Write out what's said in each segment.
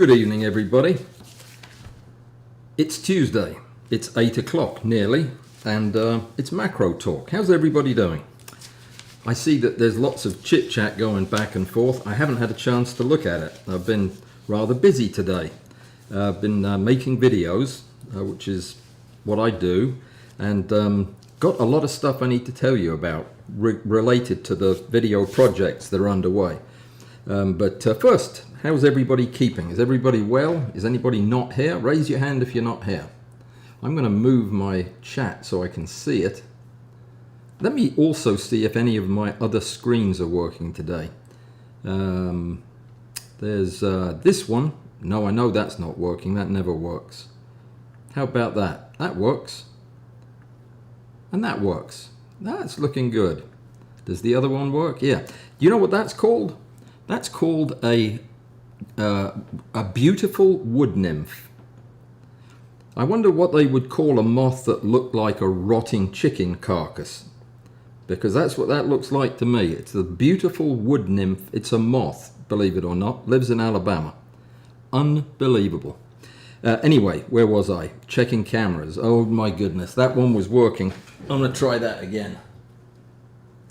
Good evening, everybody. It's Tuesday. It's 8 o'clock nearly, and it's macro talk. How's everybody doing? I see that there's lots of chit chat going back and forth. I haven't had a chance to look at it. I've been rather busy today. I've been making videos, which is what I do, and got a lot of stuff I need to tell you about related to the video projects that are underway. But first, how's everybody keeping? Is everybody well? Is anybody not here? Raise your hand if you're not here. I'm going to move my chat so I can see it. Let me also see if any of my other screens are working today. There's this one. No, I know that's not working. That never works. How about that? That works. And that works. That's looking good. Does the other one work? Yeah. You know what that's called? That's called a beautiful wood nymph. I wonder what they would call a moth that looked like a rotting chicken carcass, because that's what that looks like to me. It's a beautiful wood nymph. It's a moth, believe it or not. Lives in Alabama. Unbelievable. Anyway, where was I? Checking cameras. Oh my goodness, that one was working. I'm going to try that again.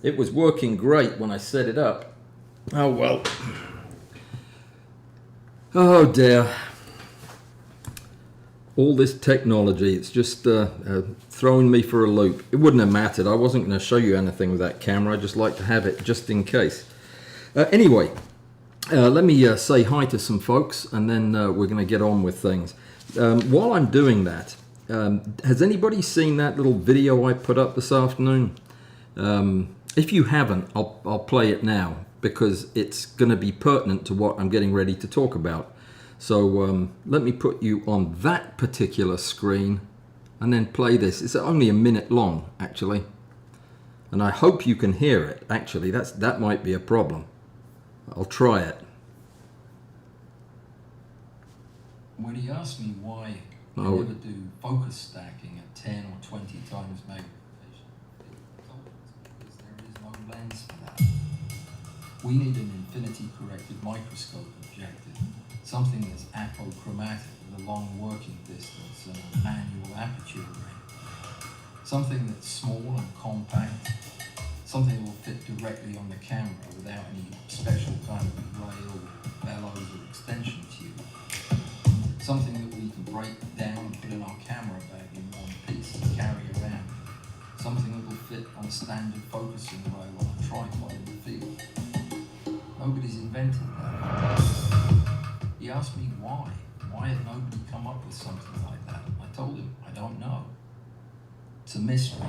It was working great when I set it up. Oh well. Oh dear. All this technology, it's just throwing me for a loop. It wouldn't have mattered. I wasn't going to show you anything with that camera. I just like to have it just in case. Anyway, let me say hi to some folks, and then we're going to get on with things. While I'm doing that, has anybody seen that little video I put up this afternoon? If you haven't, I'll play it now, because it's going to be pertinent to what I'm getting ready to talk about. So let me put you on that particular screen and then play this. It's only a minute long, actually, and I hope you can hear it. Actually, that might be a problem. I'll try it. When he asked me why I never do focus stacking at 10 or 20 times magnification, because there is no lens for that. We need an infinity corrected microscope objective, something that's apochromatic with a long working distance and a manual aperture range, something that's small and compact, something that will fit directly on the camera without any special kind of rail, bellows or extension tube, something that we can break down and put in our camera bag in one piece and carry around, something that will fit on a standard focusing rail on a tripod in the field. Nobody's invented that. He asked me why. Why had nobody come up with something like that? I told him, I don't know. It's a mystery.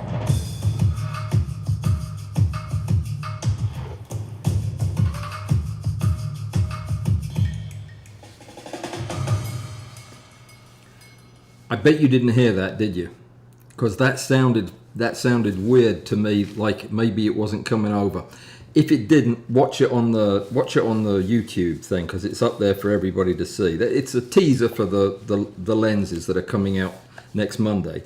I bet you didn't hear that, did you? Because that sounded weird to me, like maybe it wasn't coming over. If it didn't, watch it on the YouTube thing, because it's up there for everybody to see. It's a teaser for the lenses that are coming out next Monday,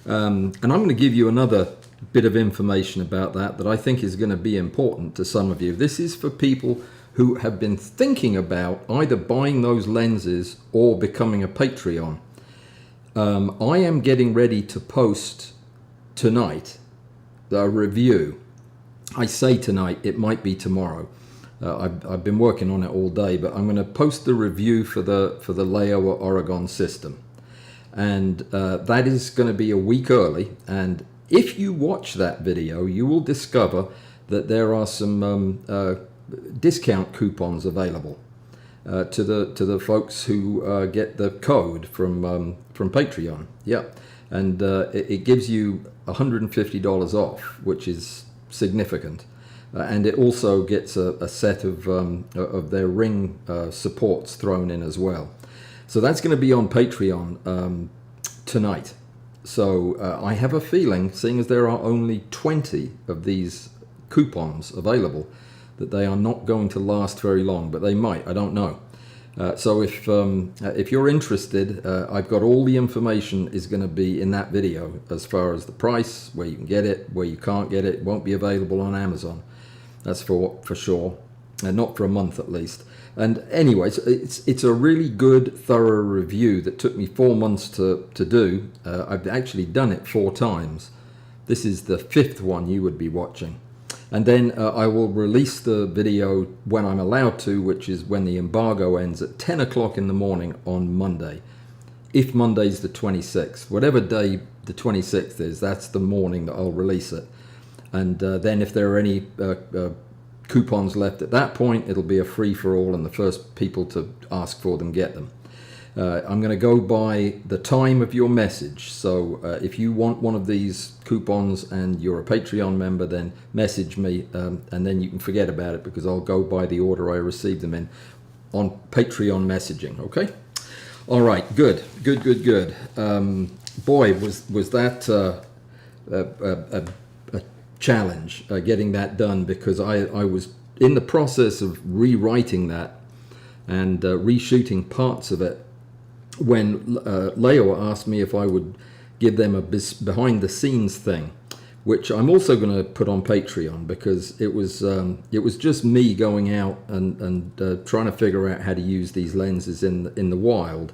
and I'm going to give you another bit of information about that I think is going to be important to some of you. This is for people who have been thinking about either buying those lenses or becoming a Patreon. I am getting ready to post tonight a review. I say tonight, it might be tomorrow. I've been working on it all day, but I'm going to post the review for the Laowa Oregon system, and that is going to be a week early. And if you watch that video, you will discover that there are some discount coupons available to the folks who get the code from Patreon. Yeah, and it gives you $150 off, which is significant, and it also gets a set of their ring supports thrown in as well. So that's going to be on Patreon tonight. So I have a feeling, seeing as there are only 20 of these coupons available, that they are not going to last very long, but they might. I don't know. So if you're interested, I've got all the information is going to be in that video, as far as the price, where you can get it, where you can't get it. It won't be available on Amazon. That's for sure. not for a month at least. And anyways, it's a really good, thorough review that took me 4 months to do. I've actually done it 4 times. This is the 5th one you would be watching. And then I will release the video when I'm allowed to, which is when the embargo ends at 10 o'clock in the morning on Monday. If Monday's the 26th, whatever day the 26th is, that's the morning that I'll release it. And then if there are any coupons left at that point, it'll be a free-for-all, and the first people to ask for them get them. I'm going to go by the time of your message. So if you want one of these coupons and you're a Patreon member, then message me, and then you can forget about it, because I'll go by the order I received them in on Patreon messaging. Okay? All right, good. Boy, was that a challenge getting that done, because I was in the process of rewriting that and reshooting parts of it when Leo asked me if I would give them a behind the scenes thing, which I'm also going to put on Patreon, because it was just me going out and trying to figure out how to use these lenses in the wild.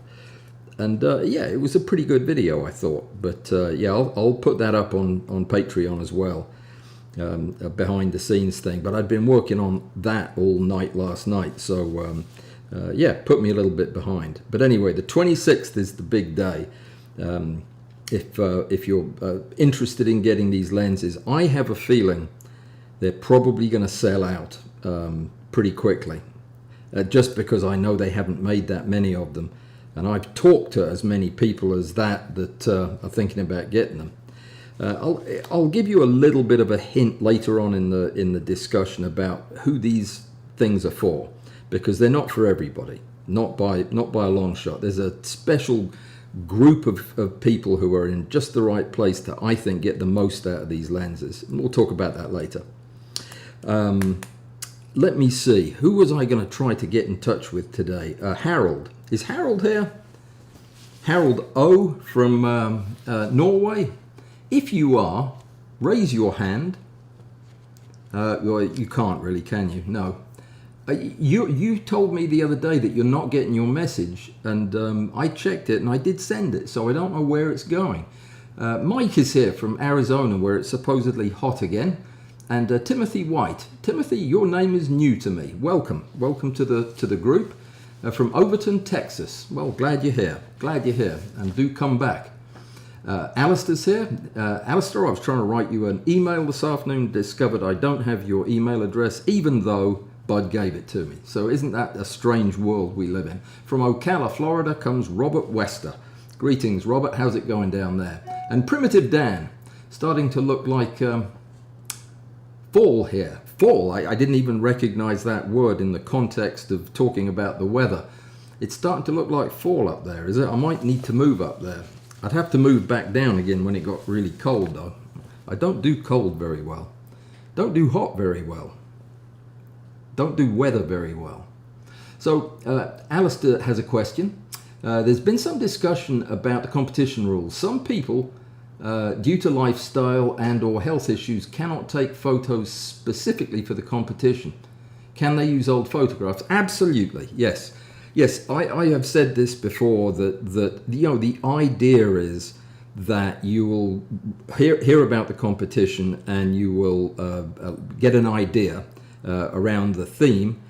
And yeah, it was a pretty good video, I thought. But yeah, I'll put that up on Patreon as well, a behind the scenes thing. But I'd been working on that all night last night, so yeah, put me a little bit behind. But anyway, the 26th is the big day. If you're interested in getting these lenses, I have a feeling they're probably going to sell out pretty quickly, just because I know they haven't made that many of them. And I've talked to as many people as that are thinking about getting them. I'll give you a little bit of a hint later on in the discussion about who these things are for, because they're not for everybody, not by a long shot. There's a special group of people who are in just the right place to, I think, get the most out of these lenses. And we'll talk about that later. Let me see. Who was I going to try to get in touch with today? Harold. Is Harold here? Harold O from Norway. If you are, raise your hand. Well, you can't really, can you? No. You told me the other day that you're not getting your message, and I checked it and I did send it, so I don't know where it's going. Mike is here from Arizona, where it's supposedly hot again, and Timothy White. Timothy, your name is new to me. Welcome to the group from Overton, Texas. Well, glad you're here, and do come back. Alistair's here. Alistair, I was trying to write you an email this afternoon, discovered I don't have your email address, even though Bud gave it to me. So isn't that a strange world we live in? From Ocala, Florida comes Robert Wester. Greetings, Robert. How's it going down there? And Primitive Dan, starting to look like fall here. Fall, I didn't even recognize that word in the context of talking about the weather. It's starting to look like fall up there, is it? I might need to move up there. I'd have to move back down again when it got really cold, though. I don't do cold very well. Don't do hot very well. Don't do weather very well. So Alistair has a question. There's been some discussion about the competition rules. Some people, due to lifestyle and or health issues, cannot take photos specifically for the competition. Can they use old photographs? Absolutely, yes. Yes, I have said this before, that you know, the idea is that you will hear about the competition and you will get an idea around the theme,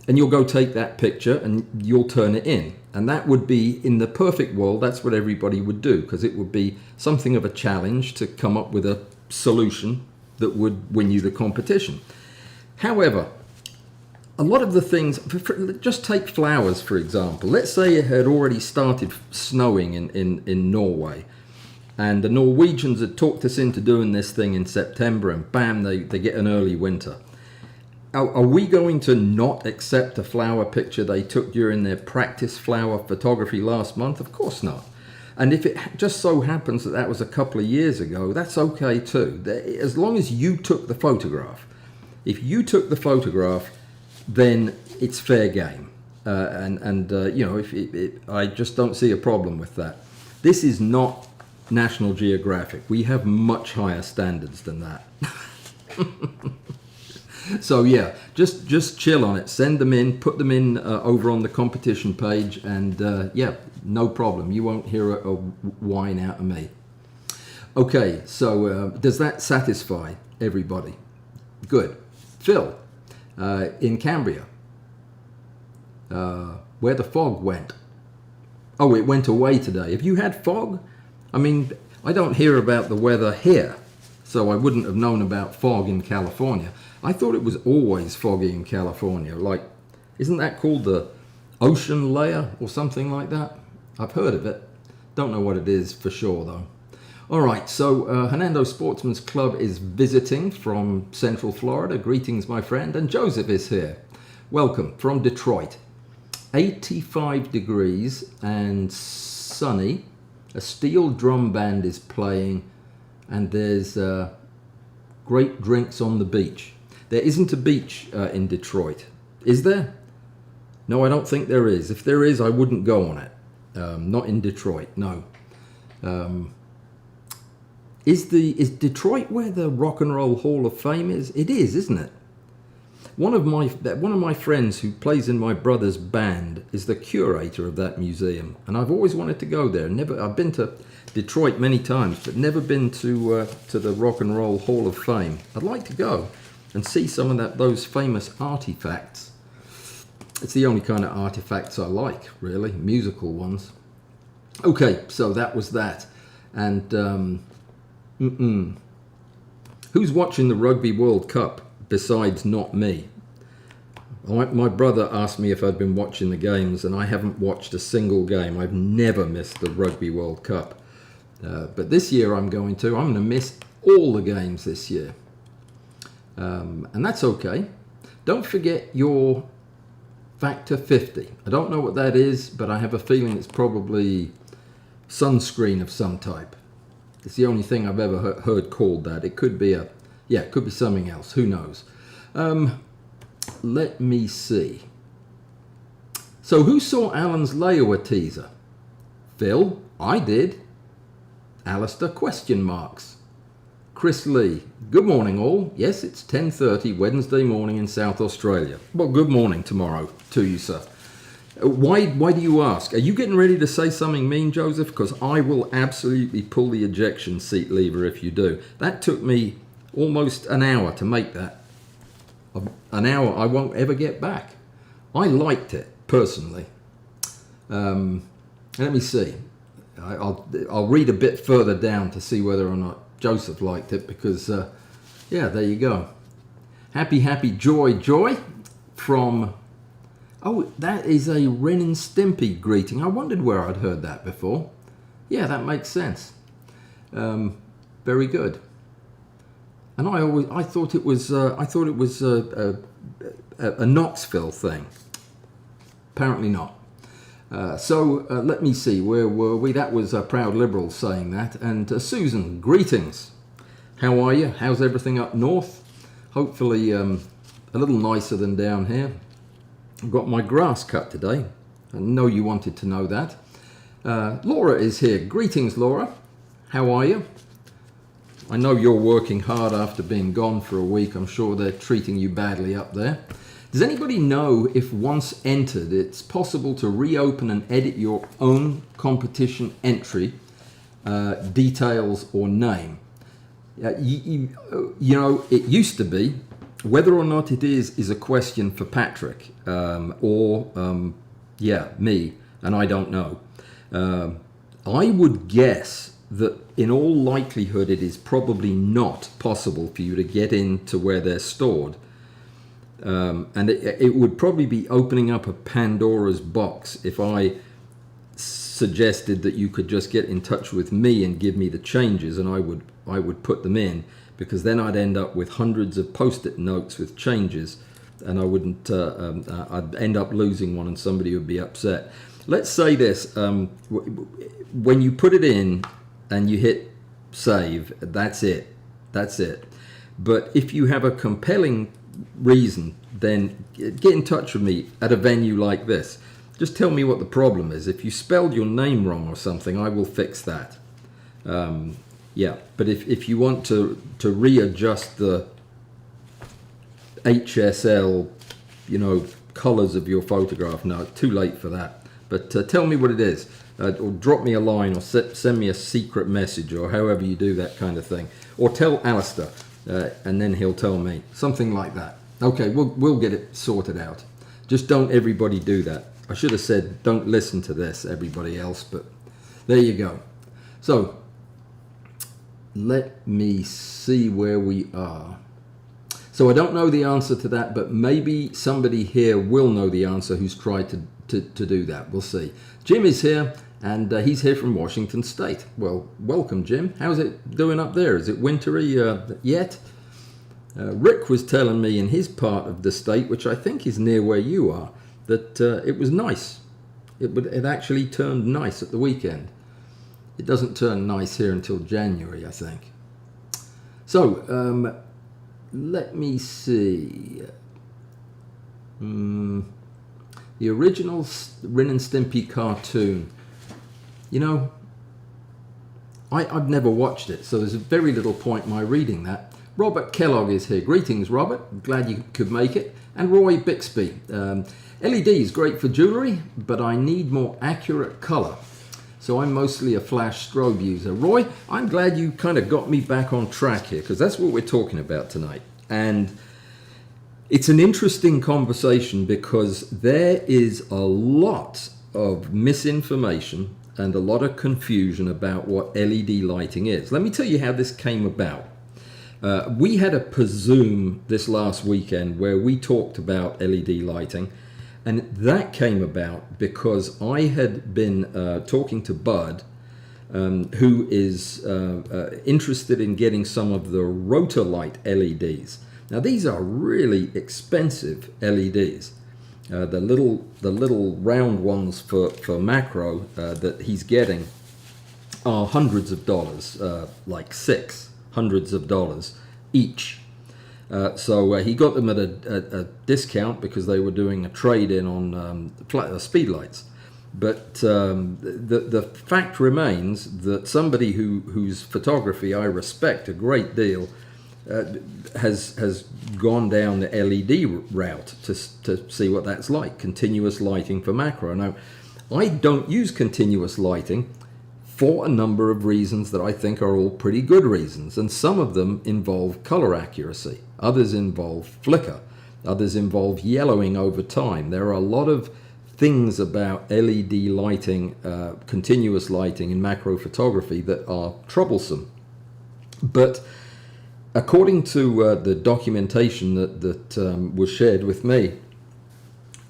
and you'll go take that picture and you'll turn it in. And that would be, in the perfect world, that's what everybody would do, because it would be something of a challenge to come up with a solution that would win you the competition. However, a lot of the things, just take flowers for example. Let's say it had already started snowing in Norway, and the Norwegians had talked us into doing this thing in September, and bam, they get an early winter. Are we going to not accept a flower picture they took during their practice flower photography last month? Of course not. And if it just so happens that was a couple of years ago, that's okay too. As long as you took the photograph. If you took the photograph, then it's fair game. You know, I just don't see a problem with that. This is not National Geographic. We have much higher standards than that. So yeah, just chill on it. Send them in, put them in over on the competition page, and yeah, no problem. You won't hear a whine out of me. Okay, so does that satisfy everybody? Good. Phil, in Cambria, where the fog went. Oh, it went away today. Have you had fog? I mean, I don't hear about the weather here, so I wouldn't have known about fog in California. I thought it was always foggy in California. Like, isn't that called the ocean layer or something like that? I've heard of it. Don't know what it is for sure, though. All right, so Hernando Sportsman's Club is visiting from Central Florida. Greetings, my friend. And Joseph is here. Welcome from Detroit. 85 degrees and sunny. A steel drum band is playing, and there's great drinks on the beach. There isn't a beach in Detroit, is there? No, I don't think there is. If there is, I wouldn't go on it. Not in Detroit, no. Is Detroit where the Rock and Roll Hall of Fame is? It is, isn't it? One of my friends who plays in my brother's band is the curator of that museum, and I've always wanted to go there. I've been to Detroit many times, but never been to the Rock and Roll Hall of Fame. I'd like to go and see some of those famous artifacts. It's the only kind of artifacts I like, really, musical ones. Okay, so that was that, and who's watching the Rugby World Cup? Besides not me. My brother asked me if I'd been watching the games, and I haven't watched a single game. I've never missed the Rugby World Cup. But this year I'm going to miss all the games this year. And that's okay. Don't forget your Factor 50. I don't know what that is, but I have a feeling it's probably sunscreen of some type. It's the only thing I've ever heard called that. It could be it could be something else. Who knows? Let me see. So who saw Allan's layover teaser? Phil, I did. Alistair, question marks. Chris Lee, good morning all. Yes, it's 10:30 Wednesday morning in South Australia. Well, good morning tomorrow to you, sir. Why do you ask? Are you getting ready to say something mean, Joseph? Because I will absolutely pull the ejection seat lever if you do. That took me almost an hour to make that. An hour I won't ever get back. I liked it, personally. Let me see. I'll read a bit further down to see whether or not Joseph liked it, because, yeah, there you go. Happy, joy from... Oh, that is a Ren and Stimpy greeting. I wondered where I'd heard that before. Yeah, that makes sense. Very good. And I thought it was a Knoxville thing. Apparently not. So let me see, where were we? That was Proud Liberal saying that. And Susan, greetings. How are you? How's everything up north? Hopefully a little nicer than down here. I've got my grass cut today. I know you wanted to know that. Laura is here. Greetings, Laura. How are you? I know you're working hard after being gone for a week. I'm sure they're treating you badly up there. Does anybody know if once entered, it's possible to reopen and edit your own competition entry, details or name? You know, it used to be. Whether or not it is a question for Patrick or me, and I don't know. I would guess that in all likelihood it is probably not possible for you to get into where they're stored. And it would probably be opening up a Pandora's box if I suggested that you could just get in touch with me and give me the changes, and I would put them in, because then I'd end up with hundreds of post-it notes with changes, and I wouldn't. I'd end up losing one, and somebody would be upset. Let's say this: when you put it in and you hit save, that's it. That's it. But if you have a compelling reason, then get in touch with me at a venue like this. Just tell me what the problem is. If you spelled your name wrong or something, I will fix that. Yeah, but if you want to readjust the HSL, you know, colors of your photograph. No, too late for that. But tell me what it is, or drop me a line, or send me a secret message, or however you do that kind of thing. Or tell Alistair, and then he'll tell me. Something like that. Okay, we'll get it sorted out. Just don't everybody do that. I should have said don't listen to this, everybody else, but there you go. So, let me see where we are. So I don't know the answer to that, but maybe somebody here will know the answer who's tried to do that. We'll see. Jim is here, and he's here from Washington State. Well, welcome, Jim. How's it doing up there? Is it wintry yet? Rick was telling me in his part of the state, which I think is near where you are, that it was nice. It actually turned nice at the weekend. It doesn't turn nice here until January, I think. So, let me see. The original Ren and Stimpy cartoon. You know, I've never watched it, so there's very little point in my reading that. Robert Kellogg is here. Greetings, Robert. Glad you could make it. And Roy Bixby. LED is great for jewellery, but I need more accurate colour. So I'm mostly a flash strobe user. Roy, I'm glad you kind of got me back on track here, because that's what we're talking about tonight. And it's an interesting conversation because there is a lot of misinformation and a lot of confusion about what LED lighting is. Let me tell you how this came about. We had a Zoom this last weekend where we talked about LED lighting, and that came about because I had been talking to Bud, who is interested in getting some of the Rotolight LEDs. Now these are really expensive LEDs. The little round ones for macro that he's getting are hundreds of dollars, like hundreds of dollars each. So he got them at a discount because they were doing a trade-in on speed lights. But the fact remains that somebody whose photography I respect a great deal has gone down the LED route to see what that's like, continuous lighting for macro. Now, I don't use continuous lighting for a number of reasons that I think are all pretty good reasons, and some of them involve color accuracy, others involve flicker, others involve yellowing over time. There are a lot of things about LED lighting, continuous lighting in macro photography that are troublesome. But according to the documentation that was shared with me,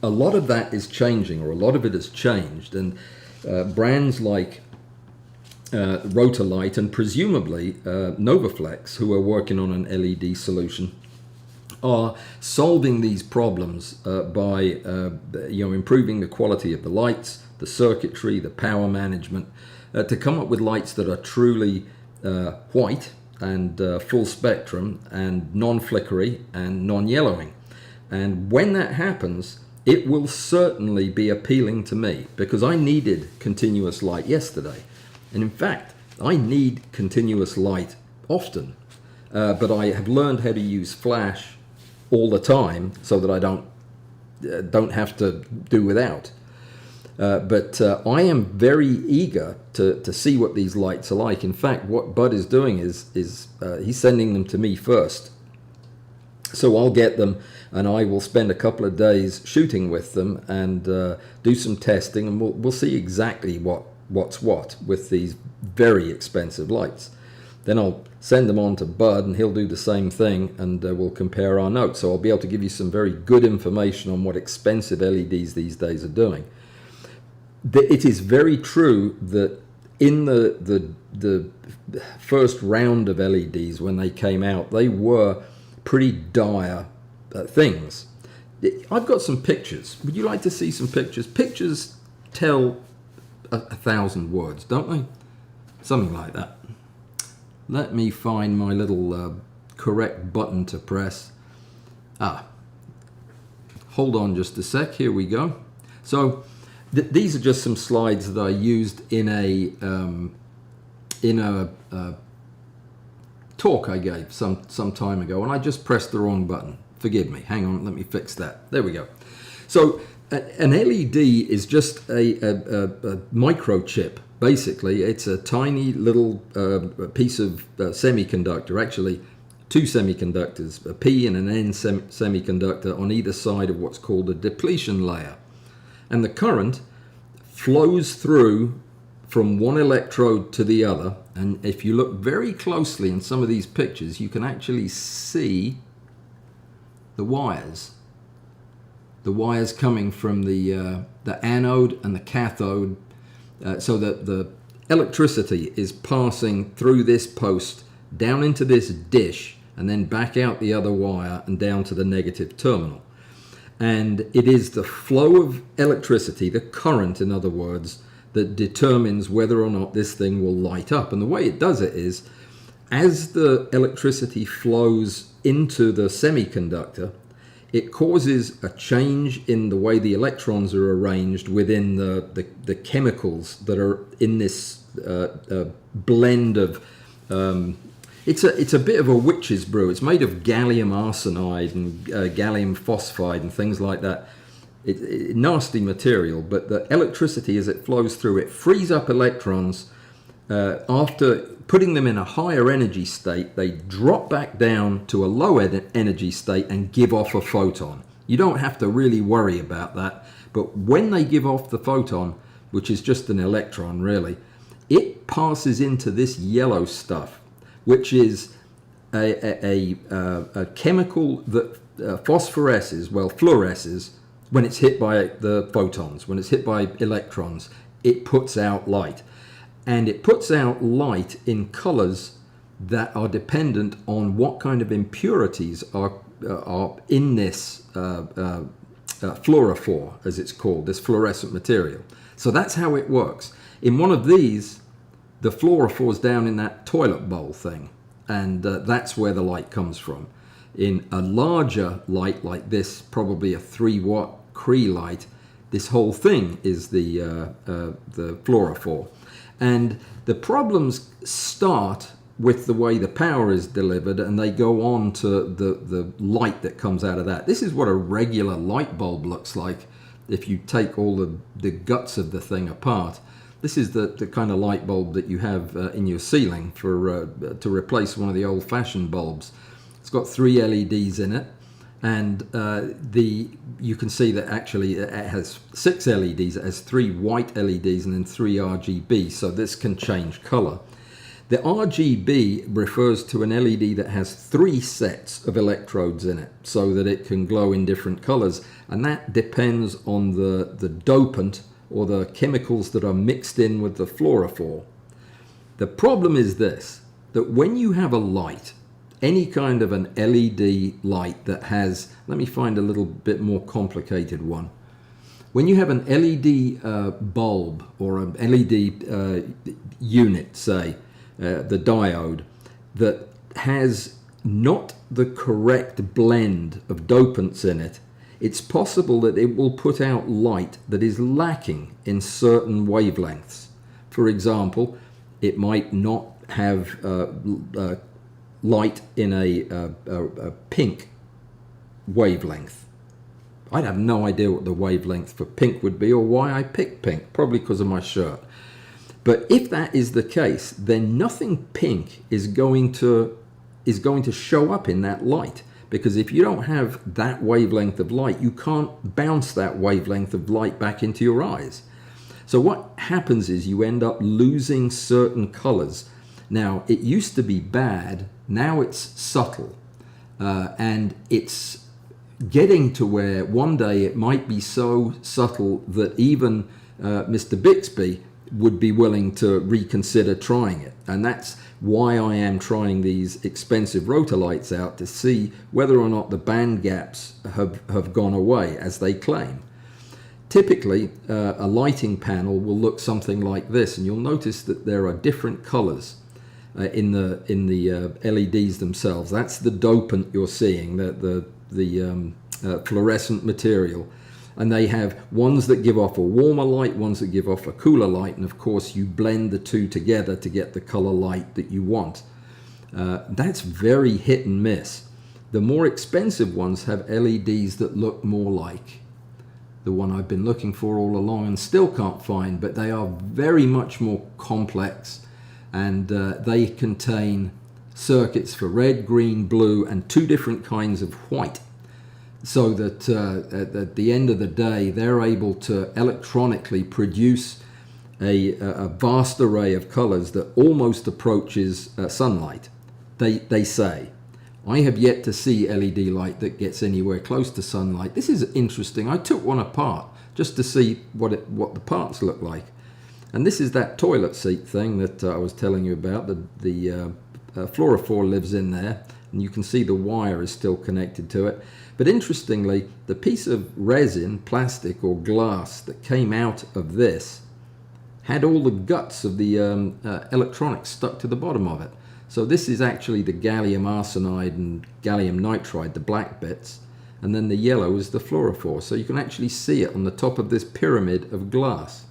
a lot of that is changing, or a lot of it has changed, and brands like Rotolight and presumably Novaflex, who are working on an LED solution, are solving these problems by improving the quality of the lights, the circuitry, the power management, to come up with lights that are truly white and full spectrum and non-flickery and non-yellowing. And when that happens, it will certainly be appealing to me, because I needed continuous light yesterday. And in fact, I need continuous light often, but I have learned how to use flash all the time so that I don't have to do without. But I am very eager to see what these lights are like. In fact, what Bud is doing is he's sending them to me first. So I'll get them, and I will spend a couple of days shooting with them and do some testing, and we'll see exactly what's what with these very expensive lights. Then I'll send them on to Bud, and he'll do the same thing, and we'll compare our notes. So I'll be able to give you some very good information on what expensive LEDs these days are doing. It is very true that in the first round of LEDs, when they came out, they were pretty dire things. I've got some pictures. Would you like to see some pictures? Pictures tell 1,000 words, don't they? Something like that. Let me find my little correct button to press. Hold on just a sec. Here we go. So these are just some slides that I used in a talk I gave some time ago, and I just pressed the wrong button. Forgive me. Hang on, let me fix that. There we go. So an LED is just a microchip. Basically, it's a tiny little piece of semiconductor, actually two semiconductors, a P and an N semiconductor on either side of what's called a depletion layer. And the current flows through from one electrode to the other. And if you look very closely in some of these pictures, you can actually see the wires. The wires coming from the anode and the cathode, so that the electricity is passing through this post down into this dish and then back out the other wire and down to the negative terminal. And it is the flow of electricity, the current in other words, that determines whether or not this thing will light up. And the way it does it is, as the electricity flows into the semiconductor, it causes a change in the way the electrons are arranged within the chemicals that are in this blend of... It's a bit of a witch's brew. It's made of gallium arsenide and gallium phosphide and things like that. Nasty material, but the electricity as it flows through, it frees up electrons. After putting them in a higher energy state, they drop back down to a low energy state and give off a photon. You don't have to really worry about that, but when they give off the photon, which is just an electron really, it passes into this yellow stuff, which is a chemical that phosphoresces, well, fluoresces, when it's hit by the photons. When it's hit by electrons, it puts out light. And it puts out light in colors that are dependent on what kind of impurities are in this fluorophore, as it's called, this fluorescent material. So that's how it works. In one of these, the fluorophore's down in that toilet bowl thing, and that's where the light comes from. In a larger light like this, probably a 3-watt Cree light, this whole thing is the fluorophore. And the problems start with the way the power is delivered, and they go on to the light that comes out of that. This is what a regular light bulb looks like if you take all the guts of the thing apart. This is the kind of light bulb that you have in your ceiling for to replace one of the old-fashioned bulbs. It's got 3 LEDs in it, and you can see that actually it has 6 LEDs. It has 3 white LEDs and then 3 RGB, so this can change color. The RGB refers to an LED that has 3 sets of electrodes in it, so that it can glow in different colors, and that depends on the dopant or the chemicals that are mixed in with the fluorophore. The problem is this, that when you have a light, any kind of an LED light that has, let me find a little bit more complicated one. When you have an LED bulb or an LED unit, say, the diode, that has not the correct blend of dopants in it, it's possible that it will put out light that is lacking in certain wavelengths. For example, it might not have light in a pink wavelength. I'd have no idea what the wavelength for pink would be or why I picked pink, probably because of my shirt. But if that is the case, then nothing pink is going to show up in that light, because if you don't have that wavelength of light, you can't bounce that wavelength of light back into your eyes. So what happens is you end up losing certain colors. Now, it used to be bad, now it's subtle, and it's getting to where one day it might be so subtle that even Mr. Bixby would be willing to reconsider trying it. And that's why I am trying these expensive rotor lights out, to see whether or not the band gaps have gone away, as they claim. Typically, a lighting panel will look something like this, and you'll notice that there are different colors in the LEDs themselves. That's the dopant you're seeing, the fluorescent material. And they have ones that give off a warmer light, ones that give off a cooler light, and of course you blend the two together to get the color light that you want. That's very hit and miss. The more expensive ones have LEDs that look more like the one I've been looking for all along and still can't find, but they are very much more complex, and they contain circuits for red, green, blue, and 2 different kinds of white, so that at the end of the day they're able to electronically produce a vast array of colors that almost approaches sunlight. They say. I have yet to see LED light that gets anywhere close to sunlight. This is interesting. I took one apart just to see what the parts look like. And this is that toilet seat thing that I was telling you about. The fluorophore lives in there, and you can see the wire is still connected to it. But interestingly, the piece of resin, plastic or glass that came out of this had all the guts of the electronics stuck to the bottom of it. So this is actually the gallium arsenide and gallium nitride, the black bits, and then the yellow is the fluorophore. So you can actually see it on the top of this pyramid of glass.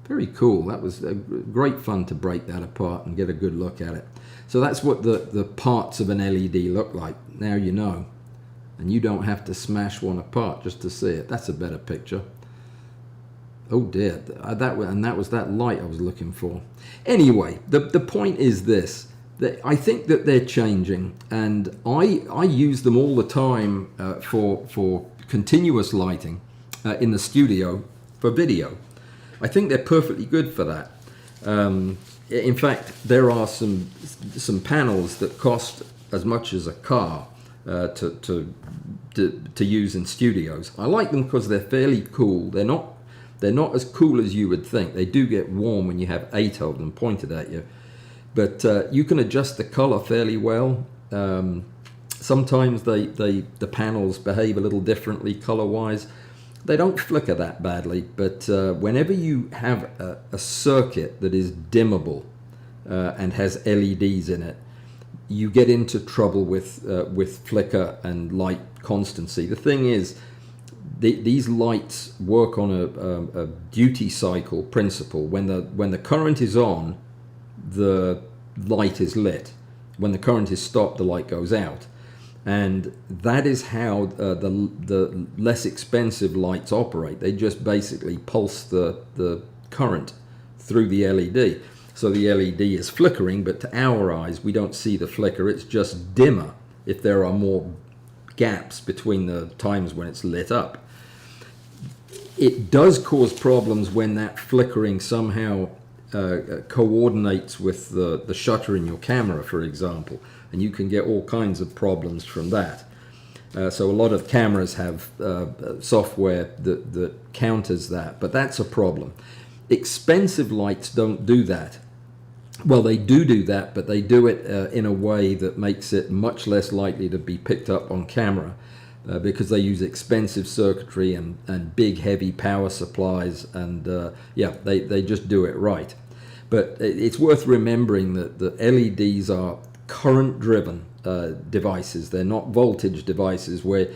Very cool. That was great fun to break that apart and get a good look at it. So that's what the parts of an LED look like. Now you know. And you don't have to smash one apart just to see it. That's a better picture. Oh dear, that was that light I was looking for. Anyway, the point is this. I think that they're changing, and I use them all the time for continuous lighting in the studio for video. I think they're perfectly good for that. In fact, there are some panels that cost as much as a car to use in studios. I like them because they're fairly cool. They're not as cool as you would think. They do get warm when you have 8 of them pointed at you. But you can adjust the color fairly well. Sometimes the panels behave a little differently color-wise. They don't flicker that badly, but whenever you have a circuit that is dimmable and has LEDs in it, you get into trouble with flicker and light constancy. The thing is, these lights work on a duty cycle principle. When the current is on, the light is lit. When the current is stopped, the light goes out. And that is how the less expensive lights operate. They just basically pulse the current through the LED. So the LED is flickering, but to our eyes, we don't see the flicker. It's just dimmer if there are more gaps between the times when it's lit up. It does cause problems when that flickering somehow coordinates with the shutter in your camera, for example, and you can get all kinds of problems from that. So a lot of cameras have software that counters that, but that's a problem. Expensive lights don't do that. Well, they do that, but they do it in a way that makes it much less likely to be picked up on camera. Because they use expensive circuitry and big heavy power supplies, and yeah, they just do it right. But it's worth remembering that the LEDs are current driven devices. They're not voltage devices where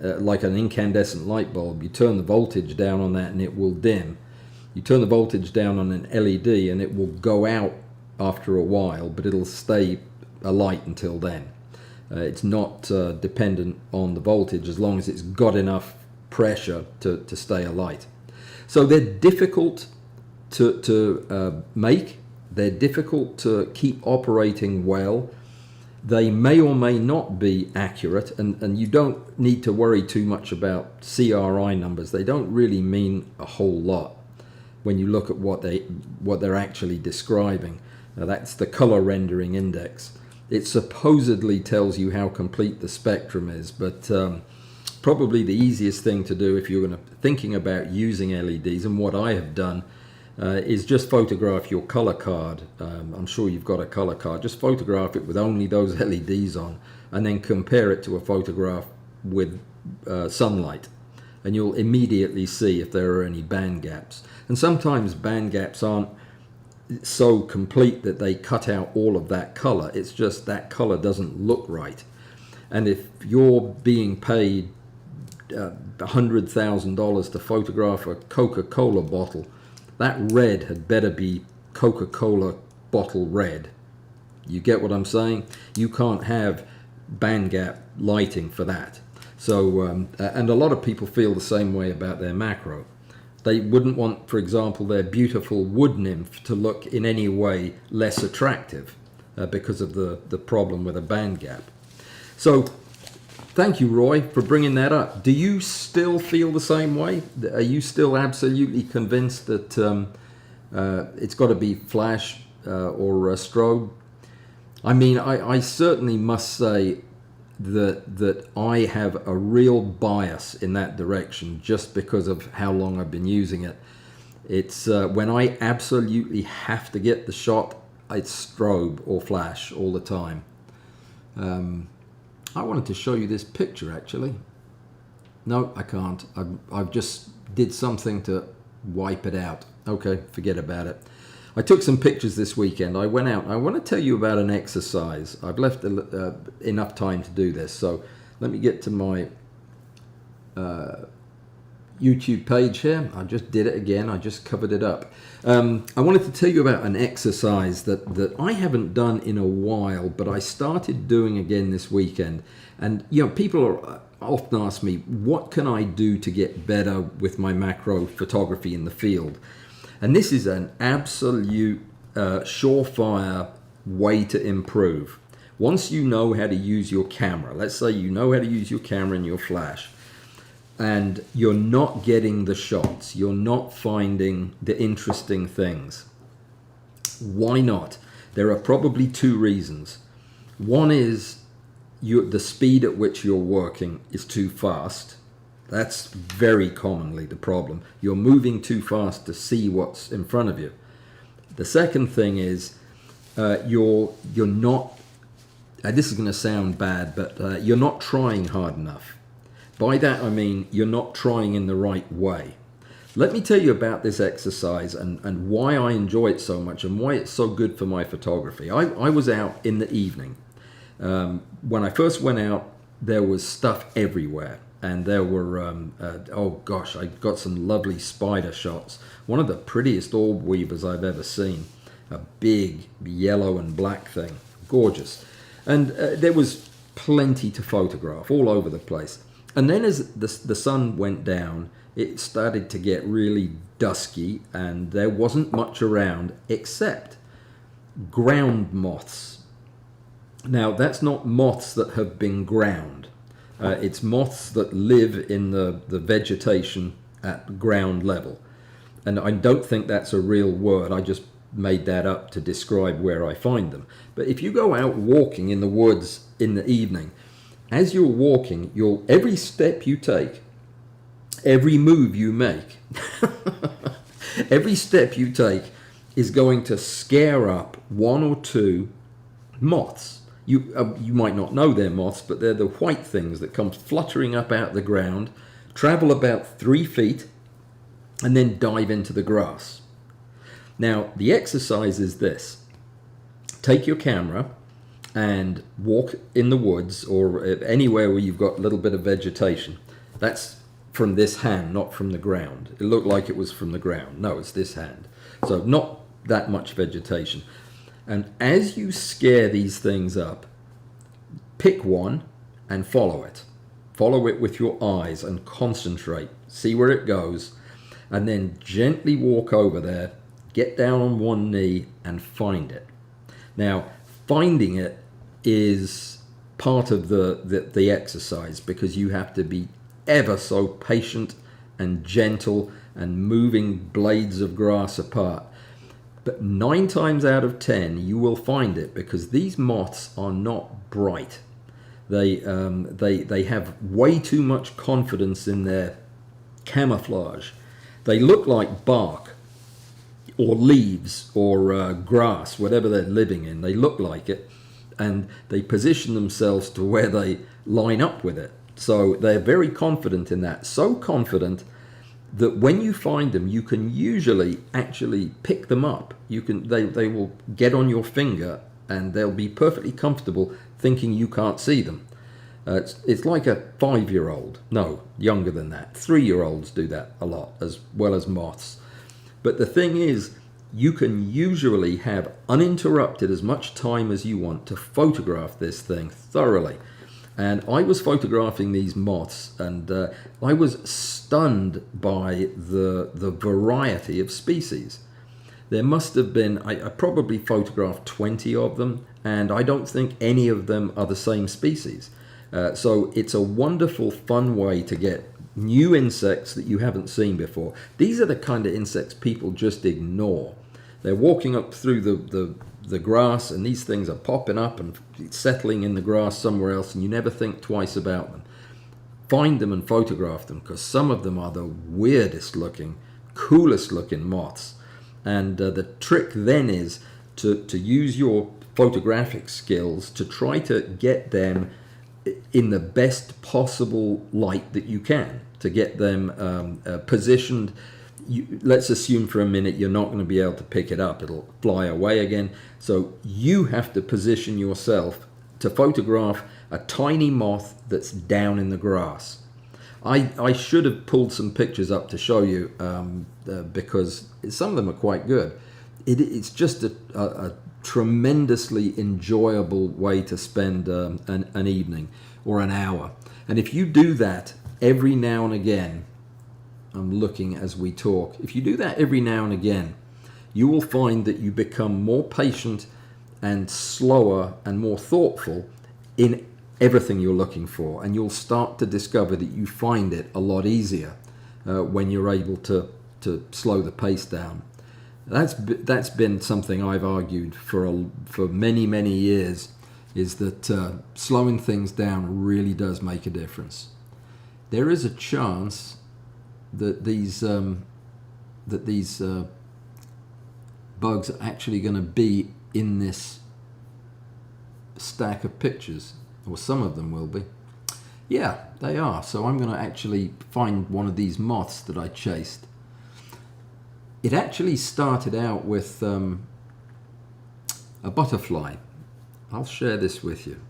like an incandescent light bulb, you turn the voltage down on that and it will dim. You turn the voltage down on an LED and it will go out after a while, but it'll stay alight until then. It's not dependent on the voltage as long as it's got enough pressure to stay alight. So they're difficult to make. They're difficult to keep operating well. They may or may not be accurate, and you don't need to worry too much about CRI numbers. They don't really mean a whole lot when you look at what they're actually describing. Now, that's the color rendering index. It supposedly tells you how complete the spectrum is, but probably the easiest thing to do if you're thinking about using LEDs, and what I have done, is just photograph your color card. I'm sure you've got a color card. Just photograph it with only those LEDs on, and then compare it to a photograph with sunlight, and you'll immediately see if there are any band gaps. And sometimes band gaps aren't so complete that they cut out all of that color. It's just that color doesn't look right. And if you're being paid $100,000 to photograph a Coca-Cola bottle, that red had better be Coca-Cola bottle red. You get what I'm saying? You can't have band gap lighting for that. So, and a lot of people feel the same way about their macro. They wouldn't want, for example, their beautiful wood nymph to look in any way less attractive because of the problem with a band gap. So, thank you, Roy, for bringing that up. Do you still feel the same way? Are you still absolutely convinced that it's got to be flash or strobe? I mean, I certainly must say that I have a real bias in that direction just because of how long I've been using it. It's when I absolutely have to get the shot, it's strobe or flash all the time. I wanted to show you this picture actually. No, I can't. I've just did something to wipe it out. Okay, forget about it. I took some pictures this weekend. I went out. I want to tell you about an exercise. I've left enough time to do this. So let me get to my YouTube page here. I just did it again. I just covered it up. I wanted to tell you about an exercise that I haven't done in a while, but I started doing again this weekend. And you know, people often ask me, what can I do to get better with my macro photography in the field? And this is an absolute surefire way to improve. Once you know how to use your camera, let's say you know how to use your camera and your flash, and you're not getting the shots, you're not finding the interesting things. Why not? There are probably two reasons. One is the speed at which you're working is too fast. That's very commonly the problem. You're moving too fast to see what's in front of you. The second thing is you're not, this is going to sound bad, but you're not trying hard enough. By that I mean you're not trying in the right way. Let me tell you about this exercise and why I enjoy it so much and why it's so good for my photography. I was out in the evening. When I first went out, there was stuff everywhere. And there were, oh gosh, I got some lovely spider shots. One of the prettiest orb weavers I've ever seen. A big yellow and black thing. Gorgeous. And there was plenty to photograph all over the place. And then as the sun went down, it started to get really dusky and there wasn't much around except ground moths. Now, that's not moths that have been ground. It's moths that live in the vegetation at ground level. And I don't think that's a real word. I just made that up to describe where I find them. But if you go out walking in the woods in the evening, as you're walking, every step you take, every move you make, every step you take is going to scare up one or two moths. You might not know they're moths, but they're the white things that come fluttering up out the ground, travel about 3 feet, and then dive into the grass. Now, the exercise is this. Take your camera and walk in the woods or anywhere where you've got a little bit of vegetation. That's from this hand, not from the ground. It looked like it was from the ground. No, it's this hand. So not that much vegetation. And as you scare these things up, pick one and follow it. Follow it with your eyes and concentrate. See where it goes. And then gently walk over there, get down on one knee and find it. Now, finding it is part of the exercise because you have to be ever so patient and gentle and moving blades of grass apart. But 9 times out of 10, you will find it because these moths are not bright. They have way too much confidence in their camouflage. They look like bark or leaves or grass, whatever they're living in. They look like it, and they position themselves to where they line up with it. So they're very confident in that. So confident that when you find them, you can usually actually pick them up. They will get on your finger and they'll be perfectly comfortable thinking you can't see them. It's like a 5-year-old. No, younger than that. 3-year-olds do that a lot, as well as moths. But the thing is, you can usually have uninterrupted as much time as you want to photograph this thing thoroughly. And I was photographing these moths, and I was stunned by the variety of species. There must have been, I probably photographed 20 of them, and I don't think any of them are the same species. So it's a wonderful, fun way to get new insects that you haven't seen before. These are the kind of insects people just ignore. They're walking up through the grass, and these things are popping up and settling in the grass somewhere else, and you never think twice about them. Find them and photograph them, because some of them are the weirdest looking, coolest looking moths. And the trick then is to use your photographic skills to try to get them in the best possible light that you can, to get them positioned. Let's assume for a minute you're not going to be able to pick it up. It'll fly away again. So you have to position yourself to photograph a tiny moth that's down in the grass. I should have pulled some pictures up to show you because some of them are quite good. It's just a tremendously enjoyable way to spend an evening or an hour. And if you do that every now and again, I'm looking as we talk, if you do that every now and again, you will find that you become more patient and slower and more thoughtful in everything you're looking for, and you'll start to discover that you find it a lot easier when you're able to slow the pace down. That's been something I've argued for many years, is that slowing things down really does make a difference. There is a chance that these bugs are actually going to be in this stack of pictures, or some of them will be. Yeah, they are. So I'm going to actually find one of these moths that I chased. It actually started out with a butterfly. I'll share this with you,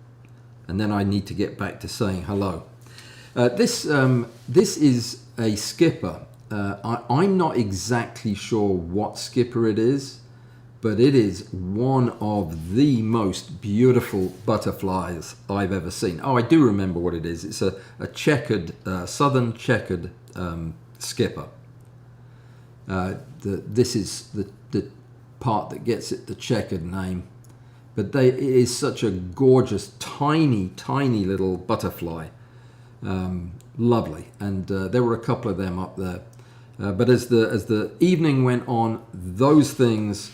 and then I need to get back to saying hello. This is a skipper. I'm not exactly sure what skipper it is, but it is one of the most beautiful butterflies I've ever seen. Oh, I do remember what it is. It's a checkered, southern checkered skipper. This is the part that gets it the checkered name. But it is such a gorgeous, tiny little butterfly. Lovely. And there were a couple of them up there. But as the evening went on, those things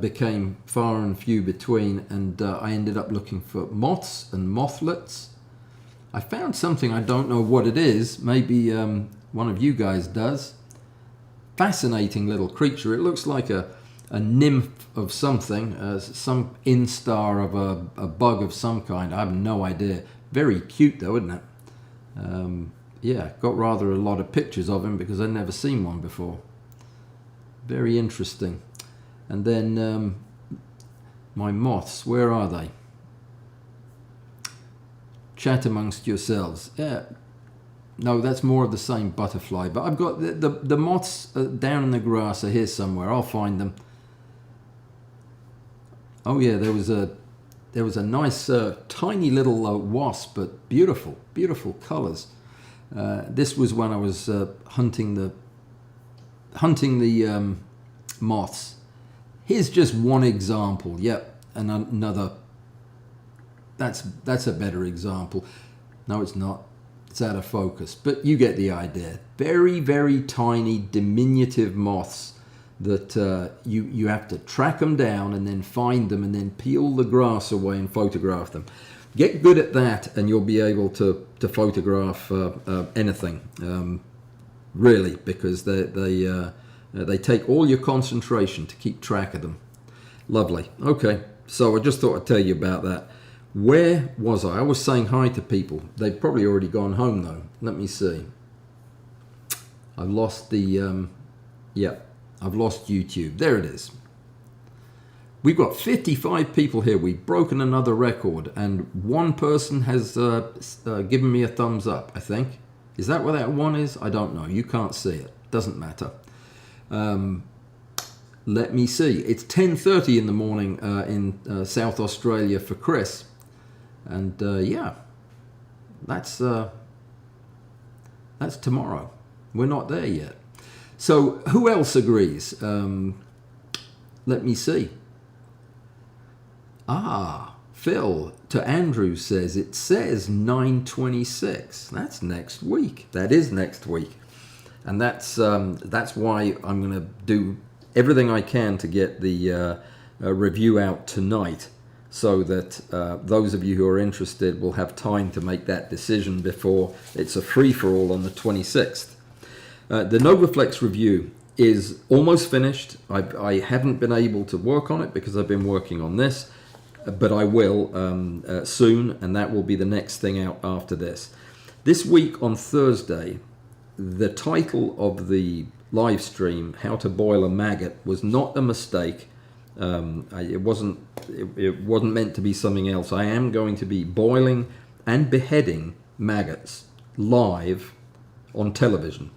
became far and few between, and I ended up looking for moths and mothlets. I found something, I don't know what it is. Maybe one of you guys does. Fascinating little creature. It looks like a nymph of something, some instar of a bug of some kind. I have no idea. Very cute though, isn't it? Yeah, got rather a lot of pictures of him because I'd never seen one before. Very interesting. And then my moths, where are they? Chat amongst yourselves. Yeah. No, that's more of the same butterfly. But I've got the moths down in the grass are here somewhere. I'll find them. Oh yeah, there was a nice tiny little wasp, but beautiful colours. This was when I was hunting the moths. Here's just one example. Yep, and another. That's a better example. No, it's not. It's out of focus, but you get the idea. Very tiny, diminutive moths that you have to track them down and then find them and then peel the grass away and photograph them. Get good at that, and you'll be able to photograph anything, really, because they take all your concentration to keep track of them. Lovely. Okay, so I just thought I'd tell you about that. Where was I? I was saying hi to people. They've probably already gone home though. Let me see. I've lost the, I've lost YouTube. There it is. We've got 55 people here. We've broken another record, and one person has given me a thumbs up, I think. Is that what that one is? I don't know. You can't see it. Doesn't matter. Let me see. It's 10:30 in the morning in South Australia for Chris. And yeah, That's tomorrow. We're not there yet. So who else agrees? Let me see. Phil to Andrew says, it says 9/26. That's next week. That is next week. And that's why I'm going to do everything I can to get the review out tonight, so that those of you who are interested will have time to make that decision before it's a free-for-all on the 26th. The NovaFlex review is almost finished. I haven't been able to work on it because I've been working on this, but I will soon, and that will be the next thing out after this. This week on Thursday, the title of the live stream, How to Boil a Maggot, was not a mistake. It wasn't meant to be something else. I am going to be boiling and beheading maggots live on television.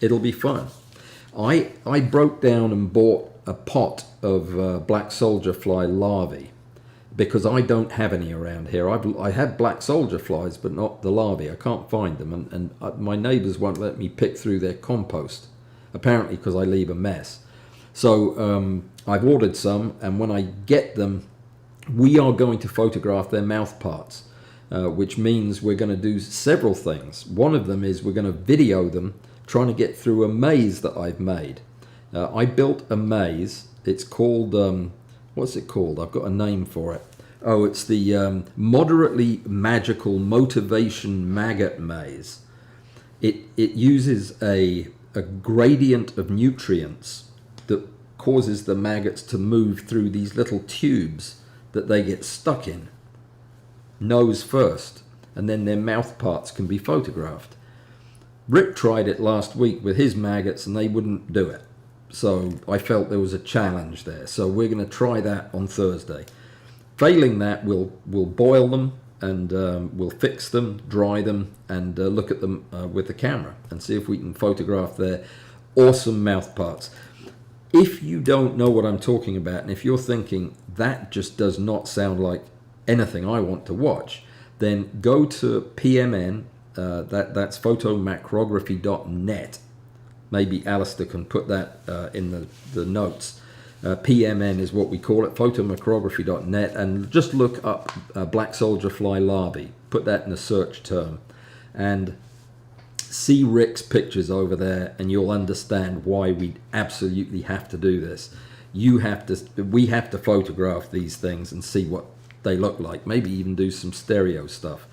It'll be fun. I broke down and bought a pot of black soldier fly larvae because I don't have any around here. I have black soldier flies, but not the larvae. I can't find them, and my neighbors won't let me pick through their compost, apparently because I leave a mess. So I've ordered some, and when I get them, we are going to photograph their mouth parts, which means we're going to do several things. One of them is we're going to video them trying to get through a maze that I've made. I built a maze. It's called, what's it called? I've got a name for it. Oh, it's the Moderately Magical Motivation Maggot Maze. It uses a gradient of nutrients that causes the maggots to move through these little tubes that they get stuck in, nose first, and then their mouth parts can be photographed. Rick tried it last week with his maggots and they wouldn't do it. So I felt there was a challenge there. So we're going to try that on Thursday. Failing that, we'll boil them and we'll fix them, dry them, and look at them with the camera and see if we can photograph their awesome mouth parts. If you don't know what I'm talking about, and if you're thinking that just does not sound like anything I want to watch, then go to PMN. That's photomacrography.net. Maybe Alistair can put that in the notes. PMN is what we call it, photomacrography.net, and just look up black soldier fly larvae. Put that in a search term and see Rick's pictures over there, and you'll understand why we absolutely have to do this. We have to photograph these things and see what they look like, maybe even do some stereo stuff.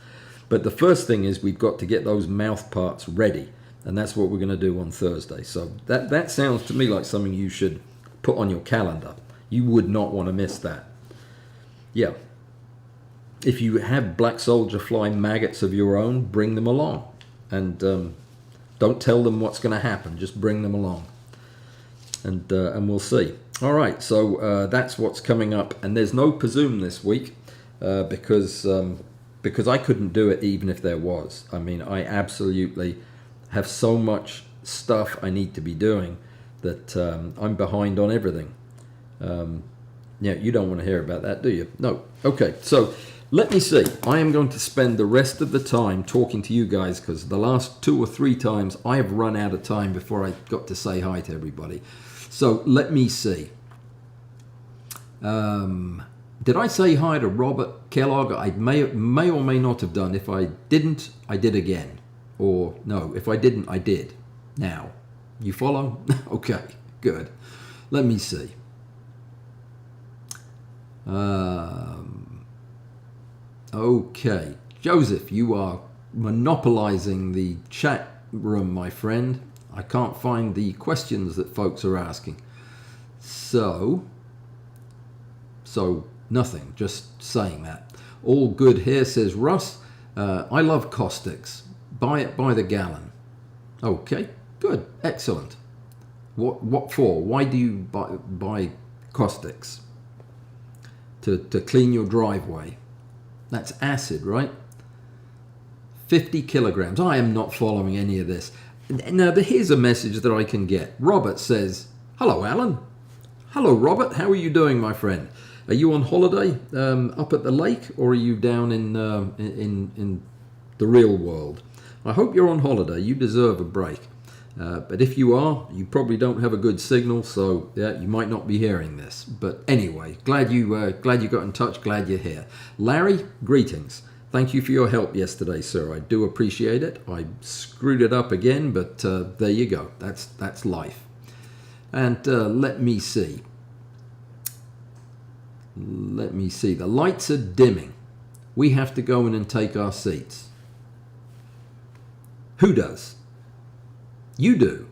But the first thing is we've got to get those mouth parts ready, and that's what we're going to do on Thursday. So that sounds to me like something you should put on your calendar. You would not want to miss that. Yeah. If you have black soldier fly maggots of your own, bring them along. And don't tell them what's going to happen. Just bring them along. And we'll see. All right, so that's what's coming up. And there's no presume this week because I couldn't do it even if there was. I mean, I absolutely have so much stuff I need to be doing that I'm behind on everything. Yeah, you don't want to hear about that, do you? No. Okay, so let me see. I am going to spend the rest of the time talking to you guys because the last 2 or 3 times I have run out of time before I got to say hi to everybody. So let me see. Did I say hi to Robert Kellogg? I may or may not have done. If I didn't, I did again. Or no, if I didn't, I did. Now, you follow? Okay, good. Let me see. Okay, Joseph, you are monopolizing the chat room, my friend. I can't find the questions that folks are asking. So nothing, just saying that. All good here, says Russ. I love caustics. Buy it by the gallon. Okay, good, excellent. What for? Why do you buy caustics? To clean your driveway. That's acid, right? 50 kilograms. I am not following any of this. Now, here's a message that I can get. Robert says, hello, Allan. Hello, Robert. How are you doing, my friend? Are you on holiday up at the lake, or are you down in the real world? I hope you're on holiday. You deserve a break. But if you are, you probably don't have a good signal, so yeah, you might not be hearing this. But anyway, glad you got in touch. Glad you're here. Larry, greetings. Thank you for your help yesterday, sir. I do appreciate it. I screwed it up again, but there you go. That's life. And let me see. The lights are dimming. We have to go in and take our seats. Who does? You do.